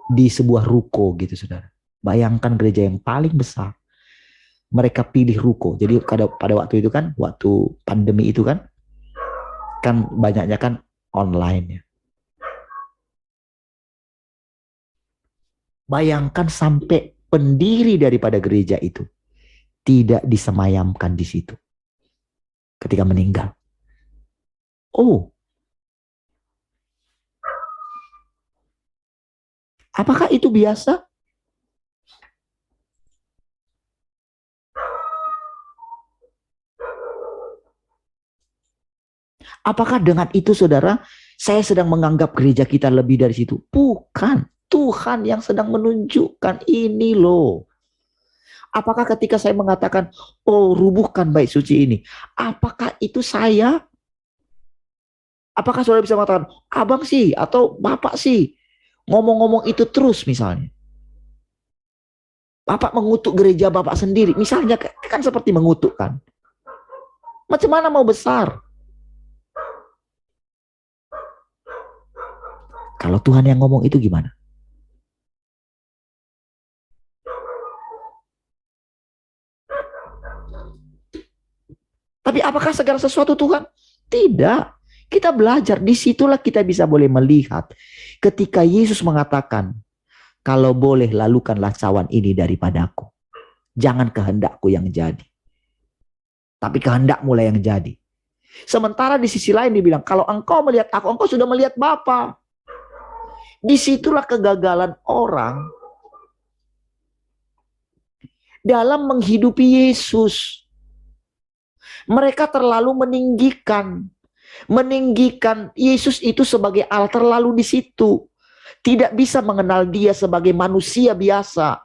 Speaker 1: di sebuah ruko gitu saudara. Bayangkan gereja yang paling besar. Mereka pilih ruko. Jadi pada waktu itu kan, waktu pandemi itu kan banyaknya kan online ya. Bayangkan sampai pendiri daripada gereja itu tidak disemayamkan di situ ketika meninggal. Oh, apakah itu biasa? Apakah dengan itu saudara, saya sedang menganggap gereja kita lebih dari situ? Bukan. Tuhan yang sedang menunjukkan ini loh. Apakah ketika saya mengatakan, oh rubuhkan bait suci ini, apakah itu saya? Apakah saudara bisa mengatakan, abang sih atau bapak sih ngomong-ngomong itu terus misalnya? Bapak mengutuk gereja bapak sendiri, misalnya kan seperti mengutuk kan? Macam mana mau besar? Kalau Tuhan yang ngomong itu gimana? Tapi apakah segala sesuatu Tuhan? Tidak. Kita belajar, disitulah kita bisa boleh melihat. Ketika Yesus mengatakan, kalau boleh lalukanlah cawan ini daripadaku. Jangan kehendakku yang jadi. Tapi kehendakmu lah yang jadi. Sementara di sisi lain dibilang, kalau engkau melihat aku, engkau sudah melihat Bapa. Disitulah kegagalan orang dalam menghidupi Yesus. Mereka terlalu meninggikan Yesus itu sebagai Allah, terlalu di situ. Tidak bisa mengenal dia sebagai manusia biasa.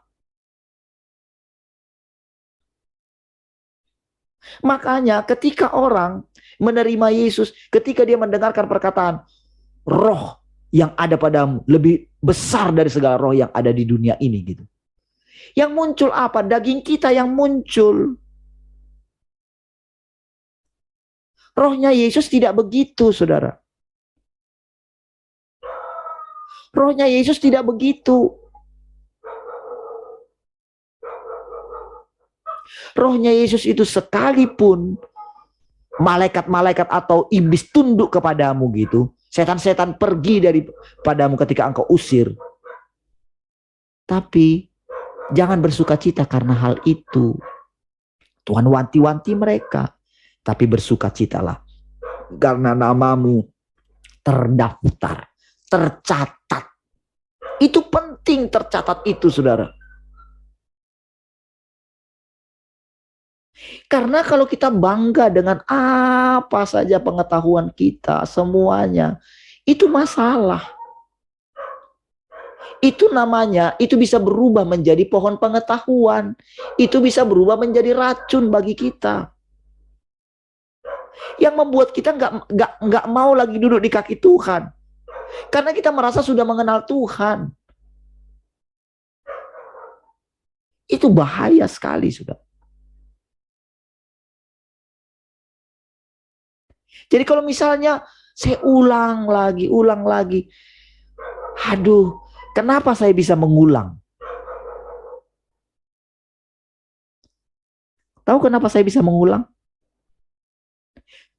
Speaker 1: Makanya ketika orang menerima Yesus, ketika dia mendengarkan perkataan, roh yang ada padamu lebih besar dari segala roh yang ada di dunia ini gitu. Yang muncul apa? Daging kita yang muncul. Rohnya Yesus tidak begitu, saudara. Rohnya Yesus tidak begitu. Rohnya Yesus itu sekalipun malaikat-malaikat atau iblis tunduk kepadamu gitu, setan-setan pergi daripadamu ketika engkau usir. Tapi jangan bersuka cita karena hal itu. Tuhan wanti-wanti mereka. Tapi bersukacitalah karena namamu terdaftar, tercatat. Itu penting tercatat itu, saudara. Karena kalau kita bangga dengan apa saja pengetahuan kita, semuanya, itu masalah. Itu namanya, itu bisa berubah menjadi pohon pengetahuan. Itu bisa berubah menjadi racun bagi kita. Yang membuat kita nggak mau lagi duduk di kaki Tuhan. Karena kita merasa sudah mengenal Tuhan. Itu bahaya sekali, sudah. Jadi kalau misalnya saya ulang lagi. Aduh, kenapa saya bisa mengulang? Tahu kenapa saya bisa mengulang?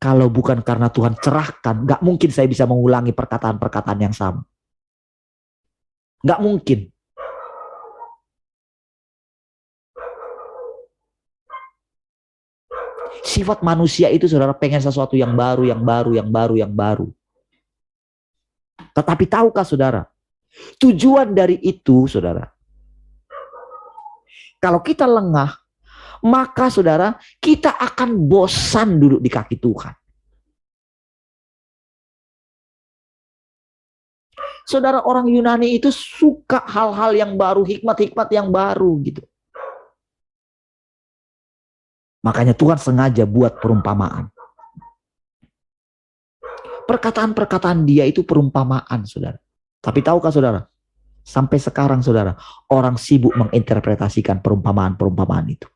Speaker 1: Kalau bukan karena Tuhan cerahkan, nggak mungkin saya bisa mengulangi perkataan-perkataan yang sama. Nggak mungkin. Sifat manusia itu saudara pengen sesuatu yang baru, yang baru, yang baru, yang baru. Tetapi tahukah saudara, tujuan dari itu saudara, kalau kita lengah, maka saudara kita akan bosan duduk di kaki Tuhan. Saudara, orang Yunani itu suka hal-hal yang baru, hikmat-hikmat yang baru gitu. Makanya Tuhan sengaja buat perumpamaan. Perkataan-perkataan dia itu perumpamaan, saudara. Tapi tahukah saudara, sampai sekarang saudara, orang sibuk menginterpretasikan perumpamaan-perumpamaan itu.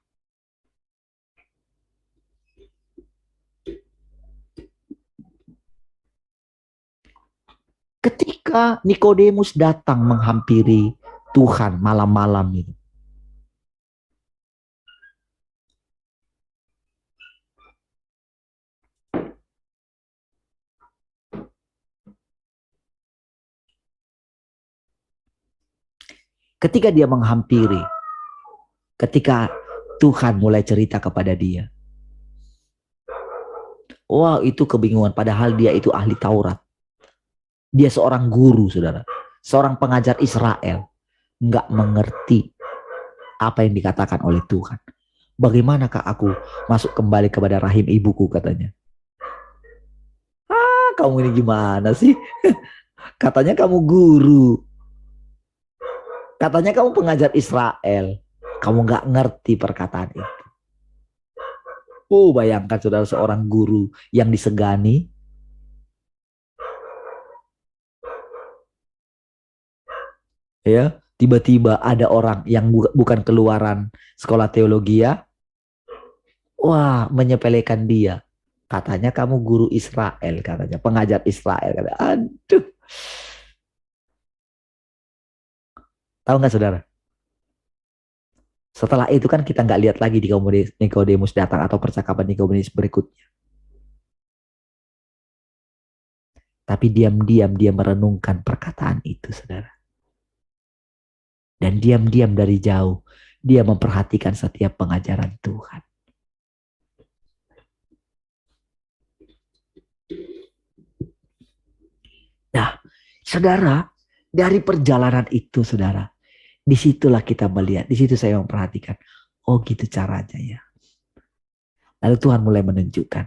Speaker 1: Ketika Nikodemus datang menghampiri Tuhan malam-malam itu, ketika dia menghampiri, ketika Tuhan mulai cerita kepada dia, wah itu kebingungan, padahal dia itu ahli Taurat. Dia seorang guru, saudara. Seorang pengajar Israel. Nggak mengerti apa yang dikatakan oleh Tuhan. Bagaimanakah aku masuk kembali kepada rahim ibuku, katanya. Kamu ini gimana sih? Katanya kamu guru. Katanya kamu pengajar Israel. Kamu nggak ngerti perkataan itu. Bayangkan saudara, seorang guru yang disegani. Ya, tiba-tiba ada orang yang bukan keluaran sekolah teologi ya. Wah, menyepelekan dia. Katanya kamu guru Israel, katanya pengajar Israel. Katanya. Aduh. Tahu nggak saudara? Setelah itu kan kita nggak lihat lagi di Nikodemus datang atau percakapan Nikodemus berikutnya. Tapi diam-diam dia merenungkan perkataan itu, saudara. Dan diam-diam dari jauh dia memperhatikan setiap pengajaran Tuhan. Nah, saudara, dari perjalanan itu, saudara, disitulah kita melihat, disitu saya memperhatikan, oh gitu caranya ya. Lalu Tuhan mulai menunjukkan,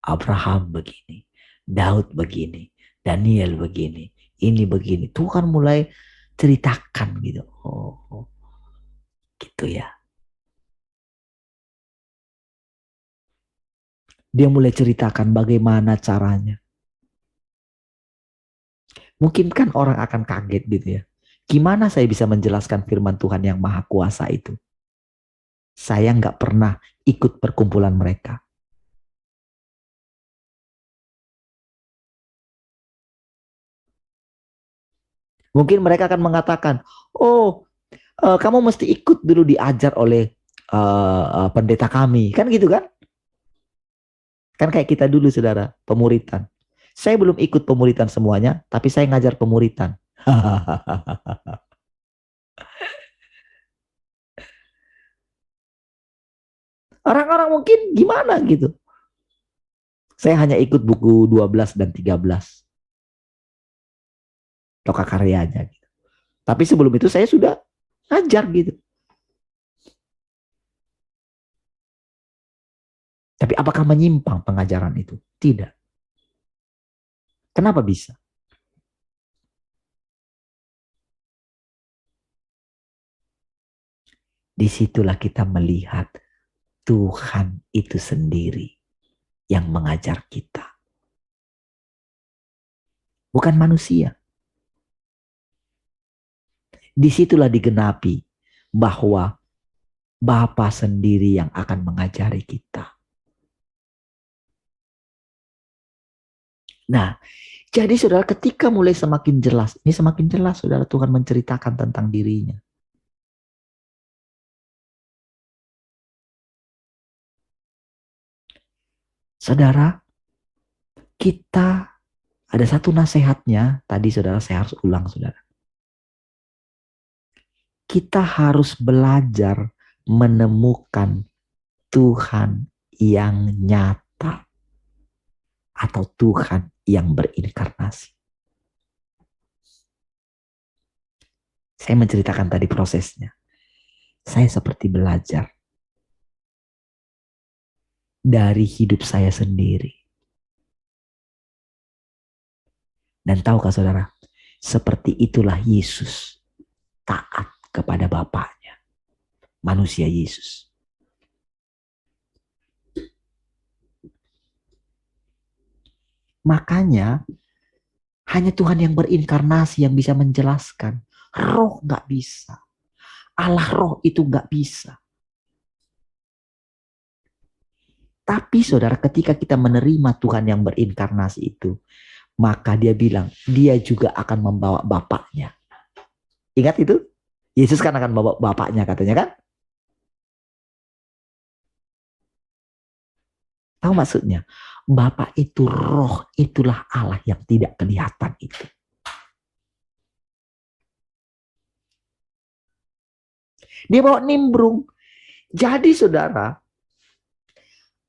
Speaker 1: Abraham begini, Daud begini, Daniel begini, ini begini. Tuhan mulai ceritakan gitu. Oh, gitu ya. Dia mulai ceritakan bagaimana caranya. Mungkin kan orang akan kaget gitu ya. Gimana saya bisa menjelaskan firman Tuhan yang maha kuasa itu? Saya nggak pernah ikut perkumpulan mereka. Mungkin mereka akan mengatakan, oh kamu mesti ikut dulu diajar oleh pendeta kami. Kan gitu kan? Kan kayak kita dulu saudara, pemuritan. Saya belum ikut pemuritan semuanya, tapi saya ngajar pemuritan. Orang-orang mungkin gimana gitu. Saya hanya ikut buku 12 dan 13. Toka karyanya gitu. Tapi sebelum itu saya sudah ngajar gitu. Tapi apakah menyimpang pengajaran itu? Tidak. Kenapa bisa? Disitulah kita melihat Tuhan itu sendiri yang mengajar kita. Bukan manusia. Disitulah digenapi bahwa Bapa sendiri yang akan mengajari kita. Nah, jadi saudara ketika mulai semakin jelas, ini semakin jelas saudara Tuhan menceritakan tentang dirinya. Saudara, kita ada satu nasihatnya, tadi saudara saya harus ulang saudara. Kita harus belajar menemukan Tuhan yang nyata atau Tuhan yang berinkarnasi. Saya menceritakan tadi prosesnya. Saya seperti belajar dari hidup saya sendiri. Dan tahukah saudara, seperti itulah Yesus taat kepada Bapaknya, manusia Yesus. Makanya hanya Tuhan yang berinkarnasi yang bisa menjelaskan. Roh gak bisa. Allah roh itu gak bisa. Tapi saudara, ketika kita menerima Tuhan yang berinkarnasi itu, maka dia bilang, dia juga akan membawa Bapaknya. Ingat itu? Yesus kan akan membawa Bapaknya katanya kan? Tahu maksudnya? Bapa itu roh, itulah Allah yang tidak kelihatan itu. Dia bawa nimbrung. Jadi saudara,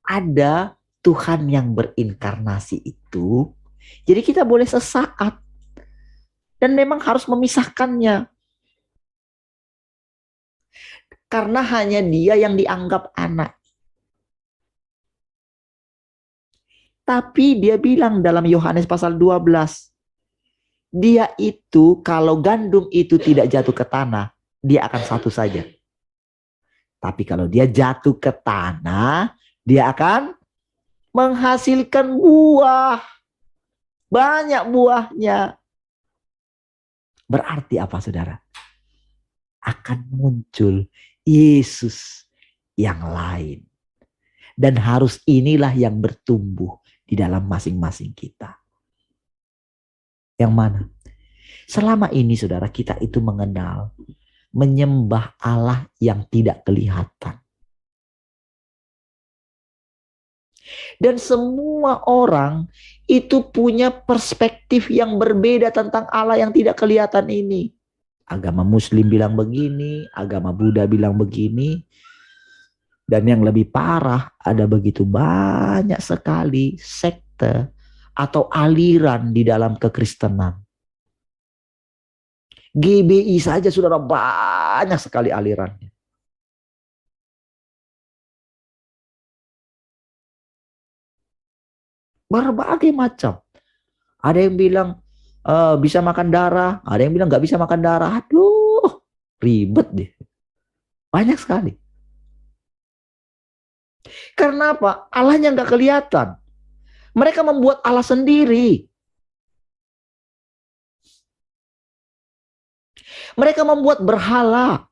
Speaker 1: ada Tuhan yang berinkarnasi itu. Jadi kita boleh sesaat. Dan memang harus memisahkannya. Karena hanya dia yang dianggap anak. Tapi dia bilang dalam Yohanes pasal 12. Dia itu kalau gandum itu tidak jatuh ke tanah, dia akan satu saja. Tapi kalau dia jatuh ke tanah, dia akan menghasilkan buah. Banyak buahnya. Berarti apa saudara? Akan muncul Yesus yang lain. Dan harus inilah yang bertumbuh di dalam masing-masing kita. Yang mana? Selama ini saudara kita itu mengenal, menyembah Allah yang tidak kelihatan. Dan semua orang itu punya perspektif yang berbeda tentang Allah yang tidak kelihatan ini. Agama Muslim bilang begini, agama Buddha bilang begini. Dan yang lebih parah, ada begitu banyak sekali sekte atau aliran di dalam kekristenan. GBI saja sudah banyak sekali alirannya. Berbagai macam. Ada yang bilang bisa makan darah, ada yang bilang nggak bisa makan darah. Aduh, ribet deh. Banyak sekali. Karena apa? Allahnya nggak kelihatan. Mereka membuat Allah sendiri. Mereka membuat berhala.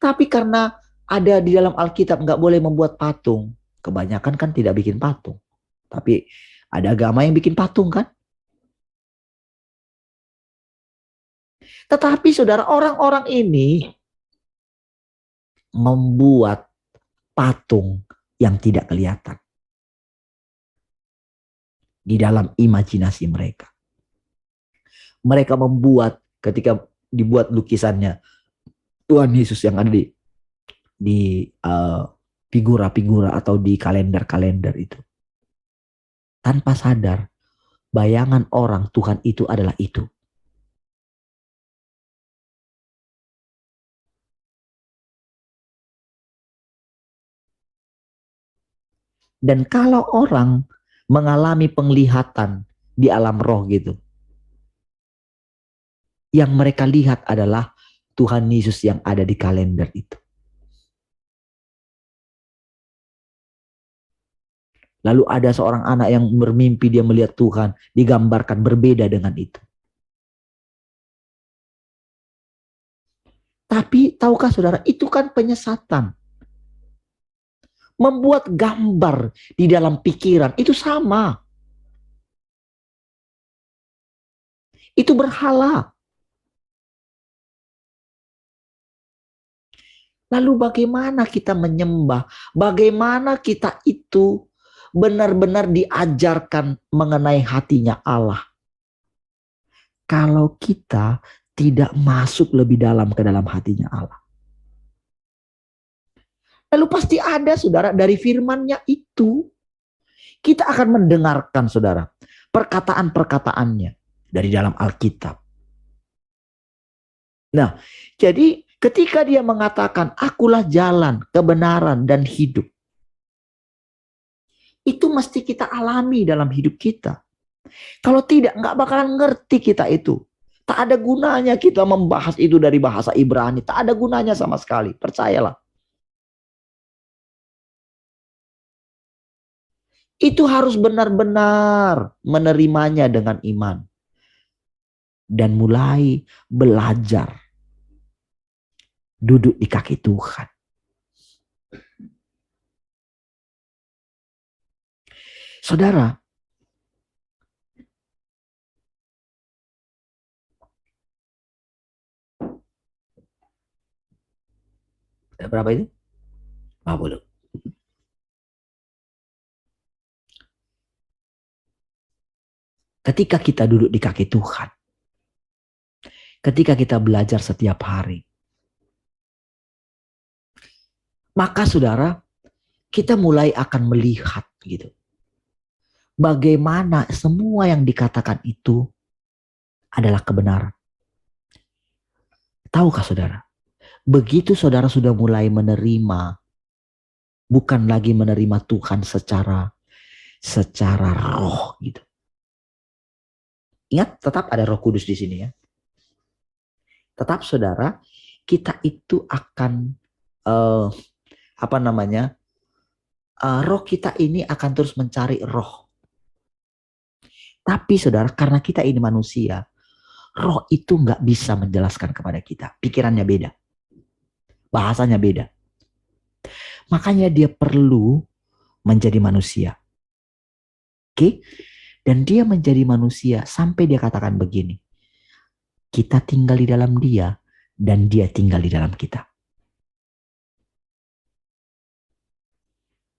Speaker 1: Tapi karena ada di dalam Alkitab nggak boleh membuat patung. Kebanyakan kan tidak bikin patung. Tapi ada agama yang bikin patung kan? Tetapi saudara, orang-orang ini membuat patung yang tidak kelihatan di dalam imajinasi mereka. Mereka membuat ketika dibuat lukisannya Tuhan Yesus yang ada di figura-figura atau di kalender-kalender itu. Tanpa sadar, bayangan orang Tuhan itu adalah itu. Dan kalau orang mengalami penglihatan di alam roh gitu, yang mereka lihat adalah Tuhan Yesus yang ada di kalender itu. Lalu ada seorang anak yang bermimpi dia melihat Tuhan, digambarkan berbeda dengan itu. Tapi tahukah saudara, itu kan penyesatan. Membuat gambar di dalam pikiran, itu sama. Itu berhala. Lalu bagaimana kita menyembah? Bagaimana kita itu benar-benar diajarkan mengenai hatinya Allah? Kalau kita tidak masuk lebih dalam ke dalam hatinya Allah. Lalu pasti ada saudara dari firman-Nya itu. Kita akan mendengarkan saudara perkataan-perkataannya dari dalam Alkitab. Nah, jadi ketika dia mengatakan akulah jalan, kebenaran, dan hidup. Itu mesti kita alami dalam hidup kita. Kalau tidak, nggak bakalan ngerti kita itu. Tak ada gunanya kita membahas itu dari bahasa Ibrani. Tak ada gunanya sama sekali, percayalah. Itu harus benar-benar menerimanya dengan iman. Dan mulai belajar duduk di kaki Tuhan. Saudara, berapa itu? 50. Ketika kita duduk di kaki Tuhan, ketika kita belajar setiap hari, maka saudara, kita mulai akan melihat gitu. Bagaimana semua yang dikatakan itu adalah kebenaran. Tahukah saudara? Begitu saudara sudah mulai menerima, bukan lagi menerima Tuhan secara roh gitu. Ingat, tetap ada Roh Kudus di sini ya. Tetap saudara, kita itu akan roh kita ini akan terus mencari roh. Tapi saudara, karena kita ini manusia, roh itu nggak bisa menjelaskan kepada kita. Pikirannya beda. Bahasanya beda. Makanya dia perlu menjadi manusia. Oke? Dan dia menjadi manusia sampai dia katakan begini. Kita tinggal di dalam dia dan dia tinggal di dalam kita.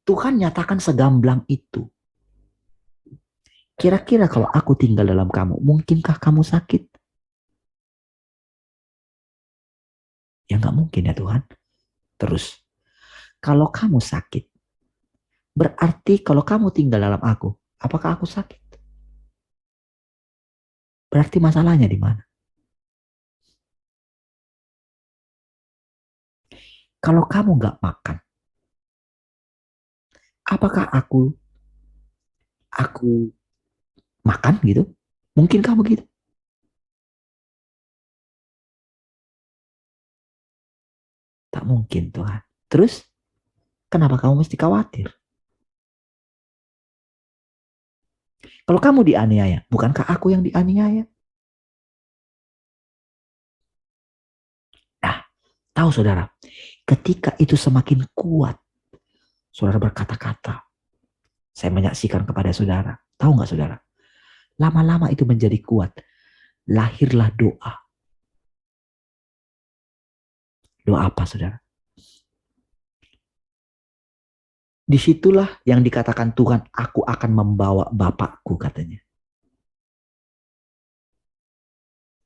Speaker 1: Tuhan nyatakan segamblang itu. Kira-kira kalau aku tinggal dalam kamu, mungkinkah kamu sakit? Ya nggak mungkin ya Tuhan. Terus, kalau kamu sakit, berarti kalau kamu tinggal dalam aku, apakah aku sakit? Berarti masalahnya di mana? Kalau kamu nggak makan, apakah aku makan gitu? Mungkinkah begitu? Tak mungkin Tuhan. Terus, kenapa kamu mesti khawatir? Kalau kamu dianiaya, bukankah aku yang dianiaya? Nah, tahu saudara, ketika itu semakin kuat, saudara berkata-kata, saya menyaksikan kepada saudara. Tahu nggak saudara? Lama-lama itu menjadi kuat. Lahirlah doa. Doa apa saudara? Disitulah yang dikatakan Tuhan, aku akan membawa Bapakku katanya.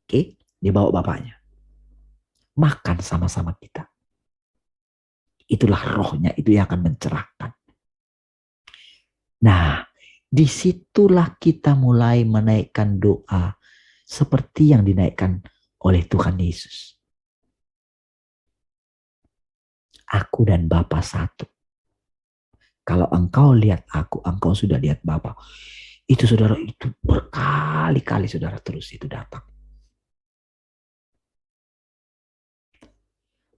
Speaker 1: Oke, dia bawa Bapaknya. Makan sama-sama kita. Itulah rohnya, itu yang akan mencerahkan. Nah, disitulah kita mulai menaikkan doa seperti yang dinaikkan oleh Tuhan Yesus. Aku dan Bapa satu. Kalau engkau lihat aku, engkau sudah lihat Bapa. Itu saudara, itu berkali-kali saudara terus itu datang.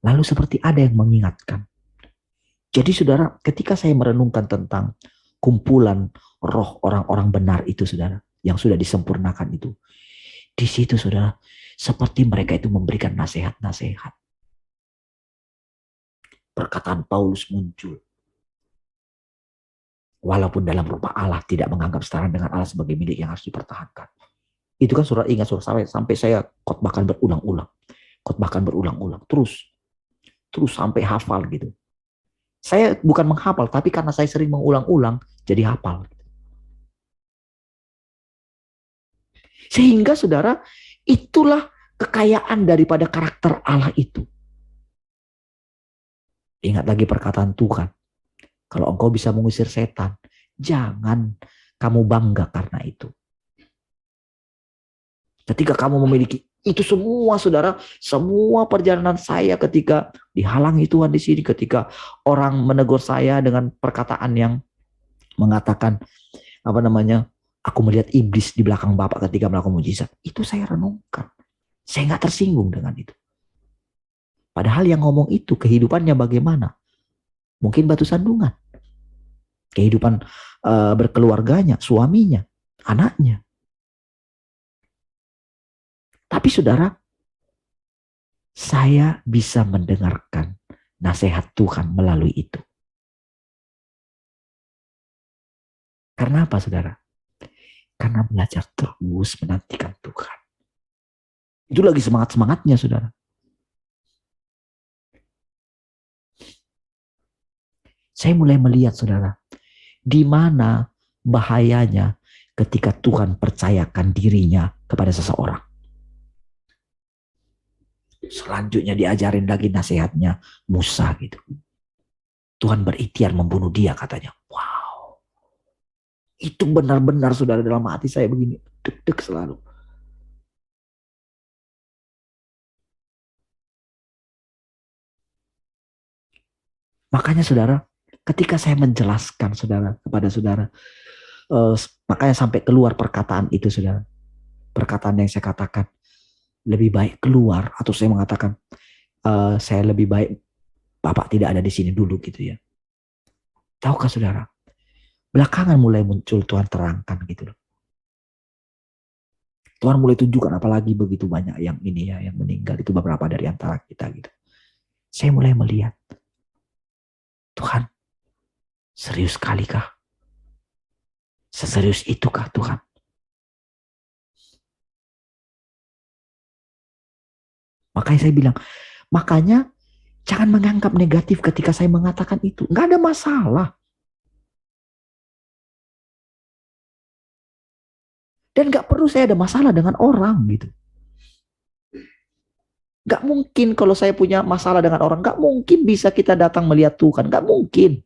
Speaker 1: Lalu seperti ada yang mengingatkan. Jadi saudara, ketika saya merenungkan tentang kumpulan roh orang-orang benar itu saudara, yang sudah disempurnakan itu. Di situ saudara, seperti mereka itu memberikan nasihat-nasihat. Perkataan Paulus muncul. Walaupun dalam rupa Allah tidak menganggap setara dengan Allah sebagai milik yang harus dipertahankan. Itu kan saudara ingat saudara, sampai saya khotbahkan berulang-ulang. Khotbahkan berulang-ulang. Terus terus sampai hafal gitu. Saya bukan menghafal, tapi karena saya sering mengulang-ulang, jadi hafal. Sehingga saudara, itulah kekayaan daripada karakter Allah itu. Ingat lagi perkataan Tuhan. Kalau engkau bisa mengusir setan, jangan kamu bangga karena itu. Ketika kamu memiliki itu semua, saudara, semua perjalanan saya ketika dihalangi Tuhan di sini, ketika orang menegur saya dengan perkataan yang mengatakan aku melihat iblis di belakang Bapak ketika melakukan mujizat, itu saya renungkan. Saya nggak tersinggung dengan itu. Padahal yang ngomong itu kehidupannya bagaimana? Mungkin batu sandungan. Kehidupan berkeluarganya, suaminya, anaknya. Tapi saudara, saya bisa mendengarkan nasihat Tuhan melalui itu. Karena apa saudara? Karena belajar terus menantikan Tuhan. Itu lagi semangat-semangatnya saudara. Saya mulai melihat saudara, di mana bahayanya ketika Tuhan percayakan dirinya kepada seseorang. Selanjutnya diajarin lagi nasihatnya Musa gitu. Tuhan berikhtiar membunuh dia katanya. Wow. Itu benar-benar saudara dalam hati saya begini. Deg-deg selalu. Makanya saudara, ketika saya menjelaskan saudara kepada saudara, makanya sampai keluar perkataan itu saudara. Perkataan yang saya katakan, lebih baik keluar, atau saya mengatakan, saya lebih baik Bapak tidak ada di sini dulu gitu ya. Tahukah saudara, belakangan mulai muncul Tuhan terangkan gitu loh. Tuhan mulai tunjukkan, apalagi begitu banyak yang ini ya, yang meninggal itu beberapa dari antara kita gitu. Saya mulai melihat, Tuhan, serius kali kah? Seserius itukah Tuhan? Makanya saya bilang, makanya jangan menganggap negatif ketika saya mengatakan itu. Nggak ada masalah. Dan nggak perlu saya ada masalah dengan orang gitu. Nggak mungkin kalau saya punya masalah dengan orang, nggak mungkin bisa kita datang melihat Tuhan. Nggak mungkin.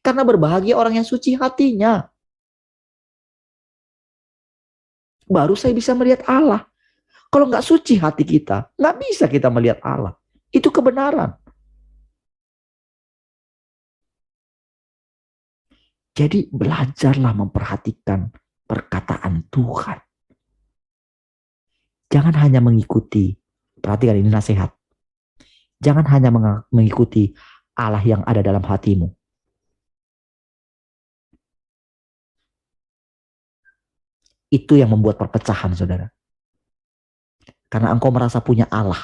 Speaker 1: Karena berbahagia orang yang suci hatinya. Baru saya bisa melihat Allah. Kalau nggak suci hati kita, nggak bisa kita melihat Allah. Itu kebenaran. Jadi belajarlah memperhatikan perkataan Tuhan. Jangan hanya mengikuti, perhatikan ini nasihat. Jangan hanya mengikuti Allah yang ada dalam hatimu. Itu yang membuat perpecahan, saudara. Karena engkau merasa punya Allah.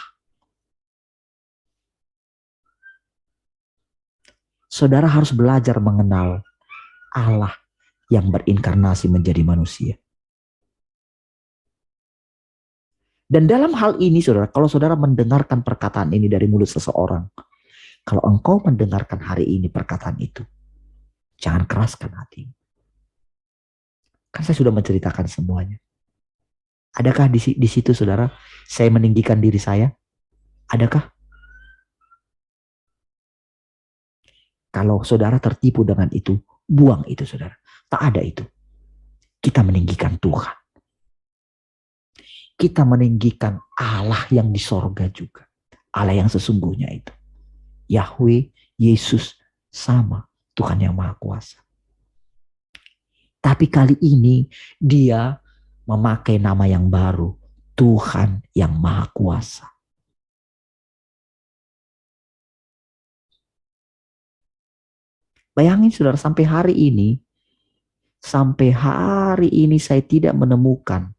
Speaker 1: Saudara harus belajar mengenal Allah yang berinkarnasi menjadi manusia. Dan dalam hal ini, saudara, kalau saudara mendengarkan perkataan ini dari mulut seseorang, kalau engkau mendengarkan hari ini perkataan itu, jangan keraskan hati. Kan saya sudah menceritakan semuanya. Adakah di situ, saudara, saya meninggikan diri saya? Adakah? Kalau saudara tertipu dengan itu, buang itu, saudara. Tak ada itu. Kita meninggikan Tuhan. Kita meninggikan Allah yang di sorga juga. Allah yang sesungguhnya itu. Yahweh, Yesus, sama Tuhan yang Maha Kuasa. Tapi kali ini dia memakai nama yang baru. Tuhan yang Maha Kuasa. Bayangin saudara, sampai hari ini saya tidak menemukan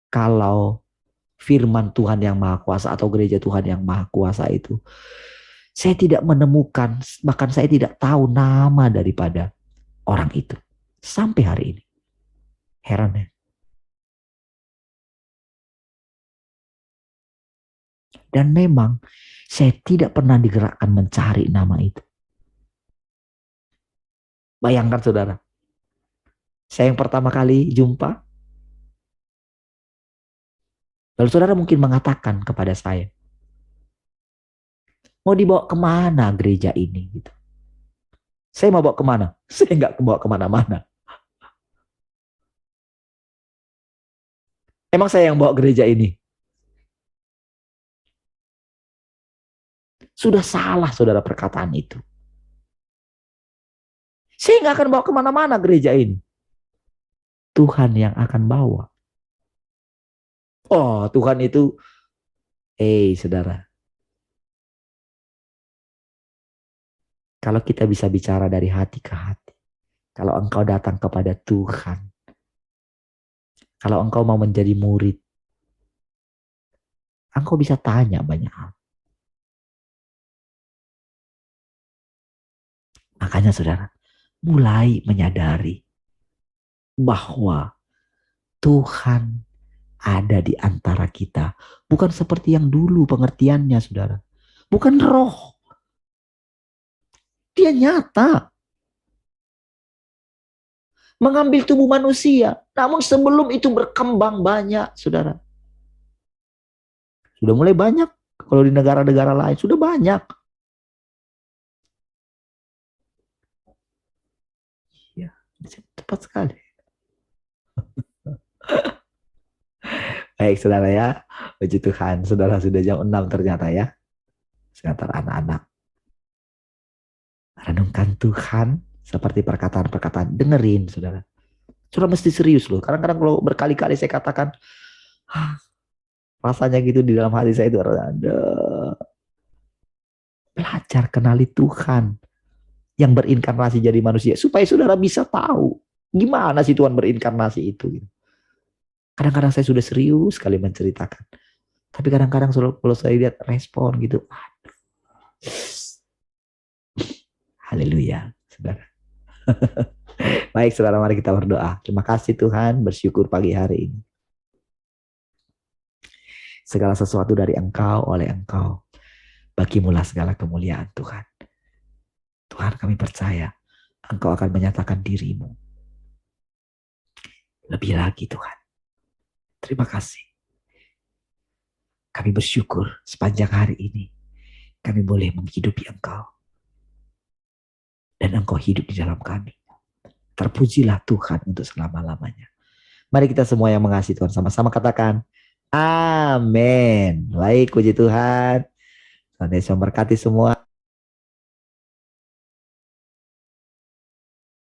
Speaker 1: kalau firman Tuhan yang Maha Kuasa atau gereja Tuhan yang Maha Kuasa itu, saya tidak menemukan, bahkan saya tidak tahu nama daripada orang itu sampai hari ini. Heran ya. Dan memang saya tidak pernah digerakkan mencari nama itu. Bayangkan saudara, saya yang pertama kali jumpa, lalu saudara mungkin mengatakan kepada saya, mau dibawa kemana gereja ini? Gitu. Saya mau bawa kemana? Saya nggak bawa kemana-mana. Emang saya yang bawa gereja ini? Sudah salah saudara perkataan itu. Saya nggak akan bawa kemana-mana gereja ini. Tuhan yang akan bawa. Oh, Tuhan itu, saudara. Kalau kita bisa bicara dari hati ke hati. Kalau engkau datang kepada Tuhan. Kalau engkau mau menjadi murid. Engkau bisa tanya banyak hal. Makanya saudara, mulai menyadari bahwa Tuhan ada di antara kita. Bukan seperti yang dulu pengertiannya saudara. Bukan roh. Dia nyata. Mengambil tubuh manusia. Namun sebelum itu berkembang banyak saudara. Sudah mulai banyak. Kalau di negara-negara lain sudah banyak. Ya, cepat sekali. Baik saudara ya. Puji Tuhan. Saudara sudah jam 6 ternyata ya. Sekitar anak-anak. Renungkan Tuhan seperti perkataan-perkataan. Dengerin saudara. Saudara mesti serius loh. Kadang-kadang kalau berkali-kali saya katakan. Rasanya gitu di dalam hati saya itu. Ada. Belajar kenali Tuhan. Yang berinkarnasi jadi manusia. Supaya saudara bisa tahu. Gimana sih Tuhan berinkarnasi itu. Kadang-kadang saya sudah serius sekali menceritakan. Tapi kadang-kadang kalau saya lihat respon gitu. Haleluya, saudara. Baik, saudara, mari kita berdoa. Terima kasih Tuhan, bersyukur pagi hari ini. Segala sesuatu dari Engkau, oleh Engkau. Bagimulah segala kemuliaan Tuhan. Tuhan, kami percaya Engkau akan menyatakan dirimu. Lebih lagi Tuhan. Terima kasih. Kami bersyukur sepanjang hari ini. Kami boleh menghidupi Engkau. Dan Engkau hidup di dalam kami. Terpujilah Tuhan untuk selama-lamanya. Mari kita semua yang mengasihi Tuhan sama-sama katakan amin. Baik, puji Tuhan. Tuhan Yesus memberkati semua.